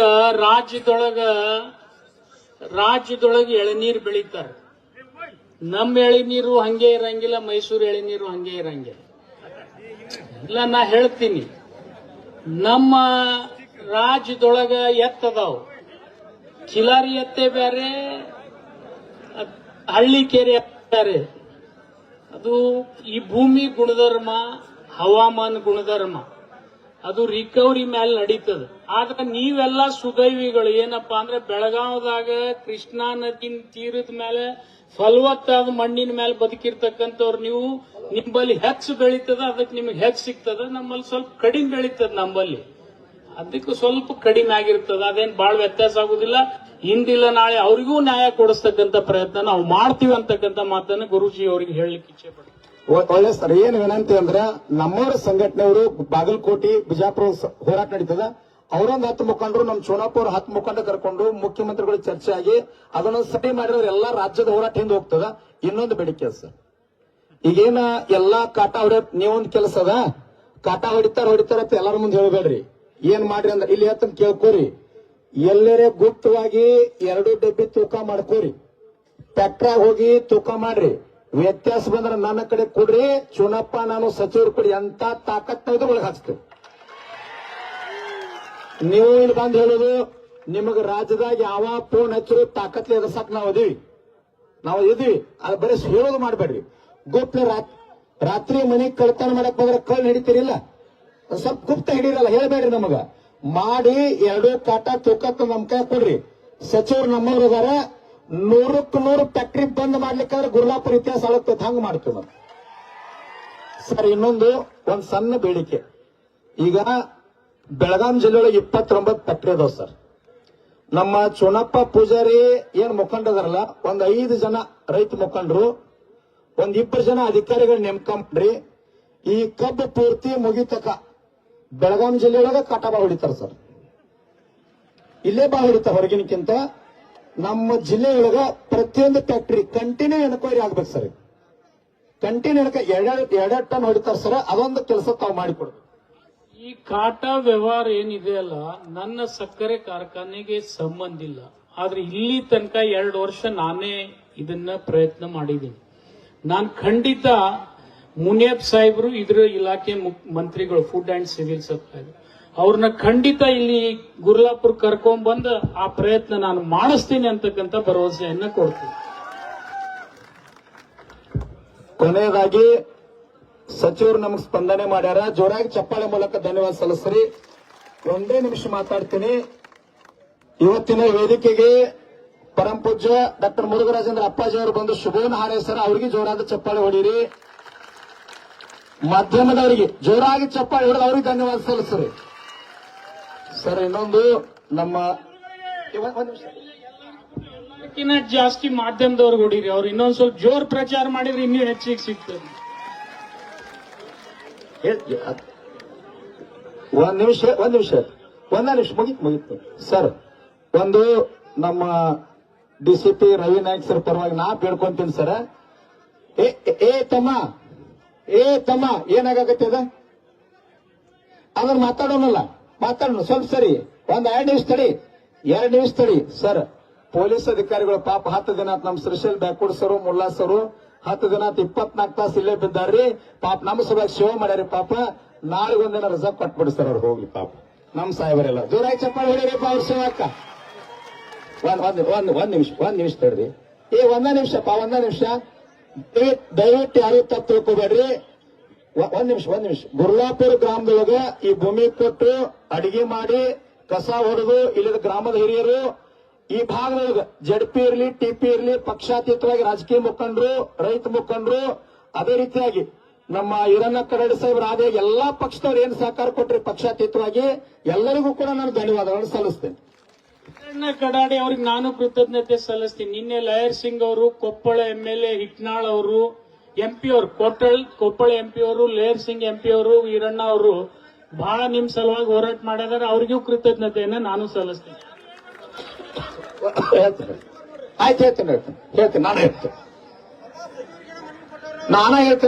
ರಾಜ್ಯದೊಳಗ ಎಳನೀರು ಬೆಳೀತಾರೆ. ನಮ್ಮ ಎಳಿನೀರು ಹಂಗೆ ಇರಂಗಿಲ್ಲ, ಮೈಸೂರು ಎಳಿನೀರು ಹಂಗೆ ಇರಂಗಿಲ್ಲ. ಇಲ್ಲ, ನಾ ಹೇಳ್ತೀನಿ, ನಮ್ಮ ರಾಜ್ಯದೊಳಗ ಎತ್ತದಾವ್, ಕಿಲಾರಿ ಎತ್ತೆ ಬೇರೆ, ಹಳ್ಳಿಕೆರೆ ಬೇರೆ. ಅದು ಈ ಭೂಮಿ ಗುಣಧರ್ಮ, ಹವಾಮಾನ ಗುಣಧರ್ಮ, ಅದು ರಿಕವರಿ ಮೇಲೆ ನಡೀತದ. ಆದ್ರೆ ನೀವೆಲ್ಲ ಸುದೈವಿಗಳು. ಏನಪ್ಪಾ ಅಂದ್ರೆ ಬೆಳಗಾವದಾಗ ಕೃಷ್ಣಾ ನದಿ ತೀರದ ಮೇಲೆ ಫಲವತ್ತಾದ ಮಣ್ಣಿನ ಮೇಲೆ ಬದುಕಿರ್ತಕ್ಕಂಥವ್ರು ನೀವು. ನಿಮ್ಮಲ್ಲಿ ಹೆಚ್ಚು ಬೆಳೀತದ, ಅದಕ್ಕೆ ನಿಮಗೆ ಹೆಚ್ಚು ಸಿಗ್ತದ. ನಮ್ಮಲ್ಲಿ ಸ್ವಲ್ಪ ಕಡಿಮೆ ಬೆಳೀತದ, ನಂಬಲ್ಲಿ ಅದಕ್ಕೂ ಸ್ವಲ್ಪ ಕಡಿಮೆ ಆಗಿರ್ತದ. ಅದೇನ್ ಬಾಳ್ ವ್ಯತ್ಯಾಸ ಆಗುದಿಲ್ಲ. ಇಂದಿಲ್ಲ ನಾಳೆ ಅವರಿಗೂ ನ್ಯಾಯ ಕೊಡಿಸ್ತಕ್ಕಂಥ ಪ್ರಯತ್ನ ನಾವು ಮಾಡ್ತೀವಿ ಅಂತಕ್ಕಂಥ ಮಾತನ್ನ ಗುರೂಜಿ ಅವರಿಗೆ ಹೇಳಲಿಕ್ಕೆ ಇಚ್ಛೆ ಪಡ್ತೀನಿ. ಒಳ್ಳೆ ಸರ್, ಏನ್ ವಿನಂತಿ ಅಂದ್ರೆ ನಮ್ಮವರ ಸಂಘಟನೆಯವರು ಬಾಗಲಕೋಟೆ ಬಿಜಾಪುರ ಹೋರಾಟ ನಡೀತದ. ಅವರೊಂದು 10 ಮುಖಂಡರು, ನಮ್ಮ ಚೋಣಾಪುರ 10 ಮುಖಂಡರು ಕರ್ಕೊಂಡು ಮುಖ್ಯಮಂತ್ರಿಗಳು ಚರ್ಚೆ ಆಗಿ ಅದನ್ನೊಂದು ಸಭೆ ಮಾಡಿದ್ರೆ ಎಲ್ಲಾ ರಾಜ್ಯದ ಹೋರಾಟ ಹಿಂದೆ ಹೋಗ್ತದ. ಇನ್ನೊಂದು ಬೇಡಿಕೆ ಸರ್, ಈಗೇನ ಎಲ್ಲಾ ಕಾಟ ಹೊಡೆ, ನೀವೊಂದು ಕೆಲಸ ಅದ, ಕಾಟ ಹೊಡಿತಾರ ಅಂತ ಎಲ್ಲಾರ ಮುಂದೆ ಹೇಳ್ಬೇಡ್ರಿ. ಏನ್ ಮಾಡ್ರಿ ಅಂದ್ರೆ ಇಲ್ಲಿ ಹತ್ತನ್ ಕೇಳ್ಕೋರಿ, ಎಲ್ಲರೇ ಗುಪ್ತವಾಗಿ 2 ಡಬ್ಬಿ ತೂಕ ಮಾಡ್ಕೋರಿ, ಟ್ಯಾಕ್ಟ್ರಾಗ ಹೋಗಿ ತೂಕ ಮಾಡ್ರಿ. ವ್ಯತ್ಯಾಸ ಬಂದ್ರೆ ನನ್ನ ಕಡೆ ಕೊಡ್ರಿ, ಚುನಪ್ಪ ನಾನು ಸಚಿವರು ಕೊಡಿ ಅಂತ ತಾಕತ್ ಒಳಗೆ ಹಾಕ್ತೇವೆ. ನೀವು ಇಲ್ಲಿ ಬಂದು ಹೇಳೋದು ನಿಮಗ ರಾಜ್ಯದಾಗ ಯಾವ ಫೋನ್ ಹಚ್ಚರು ತಾಕತ್ಲೆ ಎದಸಕ್ ನಾವು ಇದೀವಿ. ಅದು ಬರೀ ಹೇಳೋದು ಮಾಡಬೇಡ್ರಿ. ಗುಪ್ತ ರಾತ್ರಿ ಮನೆಗೆ ಕಳ್ತನ ಮಾಡಕ್ ಬಂದ್ರೆ ಕಳ್ಳ ಹಿಡಿತೀರಿಲ್ಲ, ಸ್ವಲ್ಪ ಗುಪ್ತ ಹಿಡಿರಲ್ಲ, ಹೇಳ್ಬೇಡ್ರಿ. ನಮಗ ಮಾಡಿ 2 ಕಾಟ ತೂಕಕ್ಕೆ ನಮ್ ಕೈ ಕೊಡ್ರಿ. ಸಚಿವರು ನಮ್ಮವ್ರು ಅದಾರ, 100ಕ್ಕೆ 100 ಫ್ಯಾಕ್ಟ್ರಿ ಬಂದ್ ಮಾಡ್ಲಿಕ್ಕಾದ್ರೆ ಗುರ್ಲಾಪುರ ಇತಿಹಾಸ ಆಳುತ್ತೆ. ಹಂಗ ಮಾಡ್ತೀವಿ ನಾವು ಸರ್. ಇನ್ನೊಂದು ಒಂದ್ ಸಣ್ಣ ಬೇಡಿಕೆ, ಈಗ ಬೆಳಗಾಂ ಜಿಲ್ಲೆಯೊಳಗೆ 29 ಫ್ಯಾಕ್ಟ್ರಿ ಅದಾವ ಸರ್. ನಮ್ಮ ಚುನಪ್ಪ ಪೂಜಾರಿ ಏನ್ ಮುಖಂಡದಾರಲ್ಲ, ಒಂದ್ 5 ಜನ ರೈತ ಮುಖಂಡರು, ಒಂದ್ 2 ಜನ ಅಧಿಕಾರಿಗಳು ನೇಮಕ ಮಾಡ್ರಿ. ಈ ಕಬ್ಬು ಪೂರ್ತಿ ಮುಗಿತಕ ಬೆಳಗಾಂ ಜಿಲ್ಲೆಯೊಳಗ ಕಾಟ ಬಾ ಹೊಡಿತಾರ ಸರ್. ಇಲ್ಲೇ ಬಾ ಹೊಡಿತಾರ ಹೊರಗಿನಕ್ಕಿಂತ. ನಮ್ಮ ಜಿಲ್ಲೆಯೊಳಗ ಪ್ರತಿಯೊಂದು ಫ್ಯಾಕ್ಟರಿ ಕಂಟಿನ್ಯೂ ಎನ್ಕ್ವೈರಿ ಆಗ್ಬೇಕು ಸರ್. ಕಂಟಿನ್ಯೂ 2 ಟನ್ ಹೊಡಿತಾರ ಸರ್. ಅದೊಂದು ಕೆಲಸ ತಾವು ಮಾಡಿಕೊಡ್ಬೇಕು. ಈ ಕಾಟ ವ್ಯವಹಾರ ಏನಿದೆ ಅಲ್ಲ, ನನ್ನ ಸಕ್ಕರೆ ಕಾರ್ಖಾನೆಗೆ ಸಂಬಂಧ ಇಲ್ಲ. ಆದ್ರೆ ಇಲ್ಲಿ ತನಕ 2 ವರ್ಷ ನಾನೇ ಇದನ್ನ ಪ್ರಯತ್ನ ಮಾಡಿದ್ದೀನಿ. ನಾನು ಖಂಡಿತ ಮುನಿಯಪ್ ಸಾಹೇಬರು ಇದ್ರ ಇಲಾಖೆ ಮಂತ್ರಿಗಳು, ಫುಡ್ ಅಂಡ್ ಸಿವಿಲ್ ಸಪ್ಲೈ, ಅವ್ರನ್ನ ಖಂಡಿತ ಇಲ್ಲಿ ಗುರ್ಲಾಪುರ ಕರ್ಕೊಂಡ್ ಬಂದು ಆ ಪ್ರಯತ್ನ ನಾನು ಮಾಡಿಸ್ತೀನಿ ಅಂತಕ್ಕಂಥ ಭರವಸೆಯನ್ನ ಕೊಡ್ತೀನಿ. ಕೊನೆಯದಾಗಿ ಸಚಿವರು ನಮಗೆ ಸ್ಪಂದನೆ ಮಾಡ್ಯಾರ, ಜೋರಾಗಿ ಚಪ್ಪಾಳೆ ಮೂಲಕ ಧನ್ಯವಾದ ಸಲ್ಲಿಸ್ರಿ. 1 ನಿಮಿಷ ಮಾತಾಡ್ತೀನಿ. ಇವತ್ತಿನ ವೇದಿಕೆಗೆ ಪರಂ ಪೂಜ್ಯ ಡಾಕ್ಟರ್ ಮುರುಘರಾಜೇಂದ್ರ ಅಪ್ಪಾಜಿ ಅವರು ಬಂದು ಶುಭವನ್ನು ಹಾರೈಸ್ತಾರ. ಅವರಿಗೆ ಜೋರಾದ ಚಪ್ಪಾಳೆ ಹೊಡೀರಿ. ಮಾಧ್ಯಮದವರಿಗೆ ಜೋರಾಗಿ ಚಪ್ಪಾಳೆ ಹೊಡೆದು ಅವ್ರಿಗೆ ಧನ್ಯವಾದ ಸಲ್ಲಿಸ್ರಿ ಸರ್. ಇನ್ನೊಂದು ನಮ್ಮ ಎಲ್ಲಕ್ಕಿಂತ ಜಾಸ್ತಿ ಮಾಧ್ಯಮದವ್ರಿಗೆ ಹೊಡೀರಿ. ಅವ್ರು ಇನ್ನೊಂದ್ ಸ್ವಲ್ಪ ಜೋರ್ ಪ್ರಚಾರ ಮಾಡಿದ್ರೆ ಇನ್ನೂ ಹೆಚ್ಚಿಗೆ ಸಿಗ್ತದೆ. ಒಂದ್ ನಿಮಿಷ ಮುಗಿತು ಸರ್. ಒಂದು ನಮ್ಮ ಡಿಸಿಪಿ ರವಿ ನಾಯ್ಕ್ ಸರ್ ಪರವಾಗಿ ನಾ ಬೇಡ್ಕೊಂತೀನಿ ಸರ್. ಏ ತಮ್ಮ ಏನಾಗತ್ತೆ ಅದ, ಅದನ್ನ ಮಾತಾಡೋಣ ಸ್ವಲ್ಪ ಸರಿ. 2 ನಿಮಿಷ ತಡಿ ಸರ್. ಪೊಲೀಸ್ ಅಧಿಕಾರಿಗಳು ಪಾಪ 10 ದಿನ ನಮ್ಮ ಶ್ರೀಶೈಲ್ ಬ್ಯಾಕ್ವರ್ಡ್ ಸರು, ಮುಲ್ಲಾ ಸರು 10 ದಿನ 24 ತಾಸು ಇಲ್ಲೇ ಬಿದ್ದಾರ್ರಿ. ಪಾಪ ನಮ್ಮ ಸಭೆಗೆ ಸೇವೆ ಮಾಡ್ಯಾರಿ. ಪಾಪ ನಾಳೆ ಒಂದಿನ ರಜಾ ಕೊಟ್ಬಿಡಿ ಸರ್, ಅವ್ರು ಹೋಗ್ಲಿ ಪಾಪ. ನಮ್ಮ ಸಾಹೇಬರೆಲ್ಲ ಜೋರಾಗಿ ಚಪ್ಪಾಳೆ ಹೊಡಿಯಪ್ಪ ಅವ್ರ ಸೇವಕ. ಒಂದ್ ನಿಮಿಷ ತಡ್ರಿ. ಒಂದ ನಿಮಿಷ ದಯವಿಟ್ಟು ಯಾರು ತಪ್ಪು ತಿಳ್ಕೋಬೇಡ್ರಿ. ಒಂದ್ ನಿಮಿಷ. ಗುರ್ಲಾಪುರ ಗ್ರಾಮದೊಳಗ ಈ ಭೂಮಿ ಕೊಟ್ಟು ಅಡಿಗೆ ಮಾಡಿ ಕಸ ಹೊಡೆದು ಇಲ್ಲದ ಗ್ರಾಮದ ಹಿರಿಯರು, ಈ ಭಾಗದೊಳಗ ಜಡ್ಪಿ ಇರ್ಲಿ, ಟಿಪಿ ಇರ್ಲಿ, ಪಕ್ಷಾತೀತವಾಗಿ ರಾಜಕೀಯ ಮುಖಂಡರು, ರೈತ ಮುಖಂಡರು, ಅದೇ ರೀತಿಯಾಗಿ ನಮ್ಮ ಈರಣ್ಣ ಕರಡಿ ಸಾಹೇಬ್ರ ಆದ ಎಲ್ಲಾ ಪಕ್ಷದವ್ರು ಏನ್ ಸಹಕಾರ ಕೊಟ್ರಿ ಪಕ್ಷಾತೀತವಾಗಿ, ಎಲ್ಲರಿಗೂ ಕೂಡ ನಾನು ಧನ್ಯವಾದಗಳನ್ನು ಸಲ್ಲಿಸ್ತೇನೆ. ಕಡಾಡಿ ಅವ್ರಿಗೆ ನಾನು ಕೃತಜ್ಞತೆ ಸಲ್ಲಿಸ್ತೀನಿ. ನಿನ್ನೆ ಲಯರ್ ಸಿಂಗ್ ಅವರು, ಕೊಪ್ಪಳ MLA ಹಿಟ್ನಾಳ್ ಅವರು, MP ಅವರು, ಕೊಪ್ಪಳ MP ಅವರು, ಲೇಯರ್ ಸಿಂಗ್ MP ಅವರು, ಈರಣ್ಣ ಅವರು ಬಹಳ ನಿಮ್ ಸಲುವಾಗಿ ಹೋರಾಟ ಮಾಡಿದಾರೆ. ಅವ್ರಿಗೂ ಕೃತಜ್ಞತೆಯನ್ನ ನಾನು ಸಲ್ಲಿಸ್ತೀನಿ. ಆಯ್ತು, ಹೇಳ್ತೀನಿ. ನಾನು ಹೇಳ್ತೇನೆ.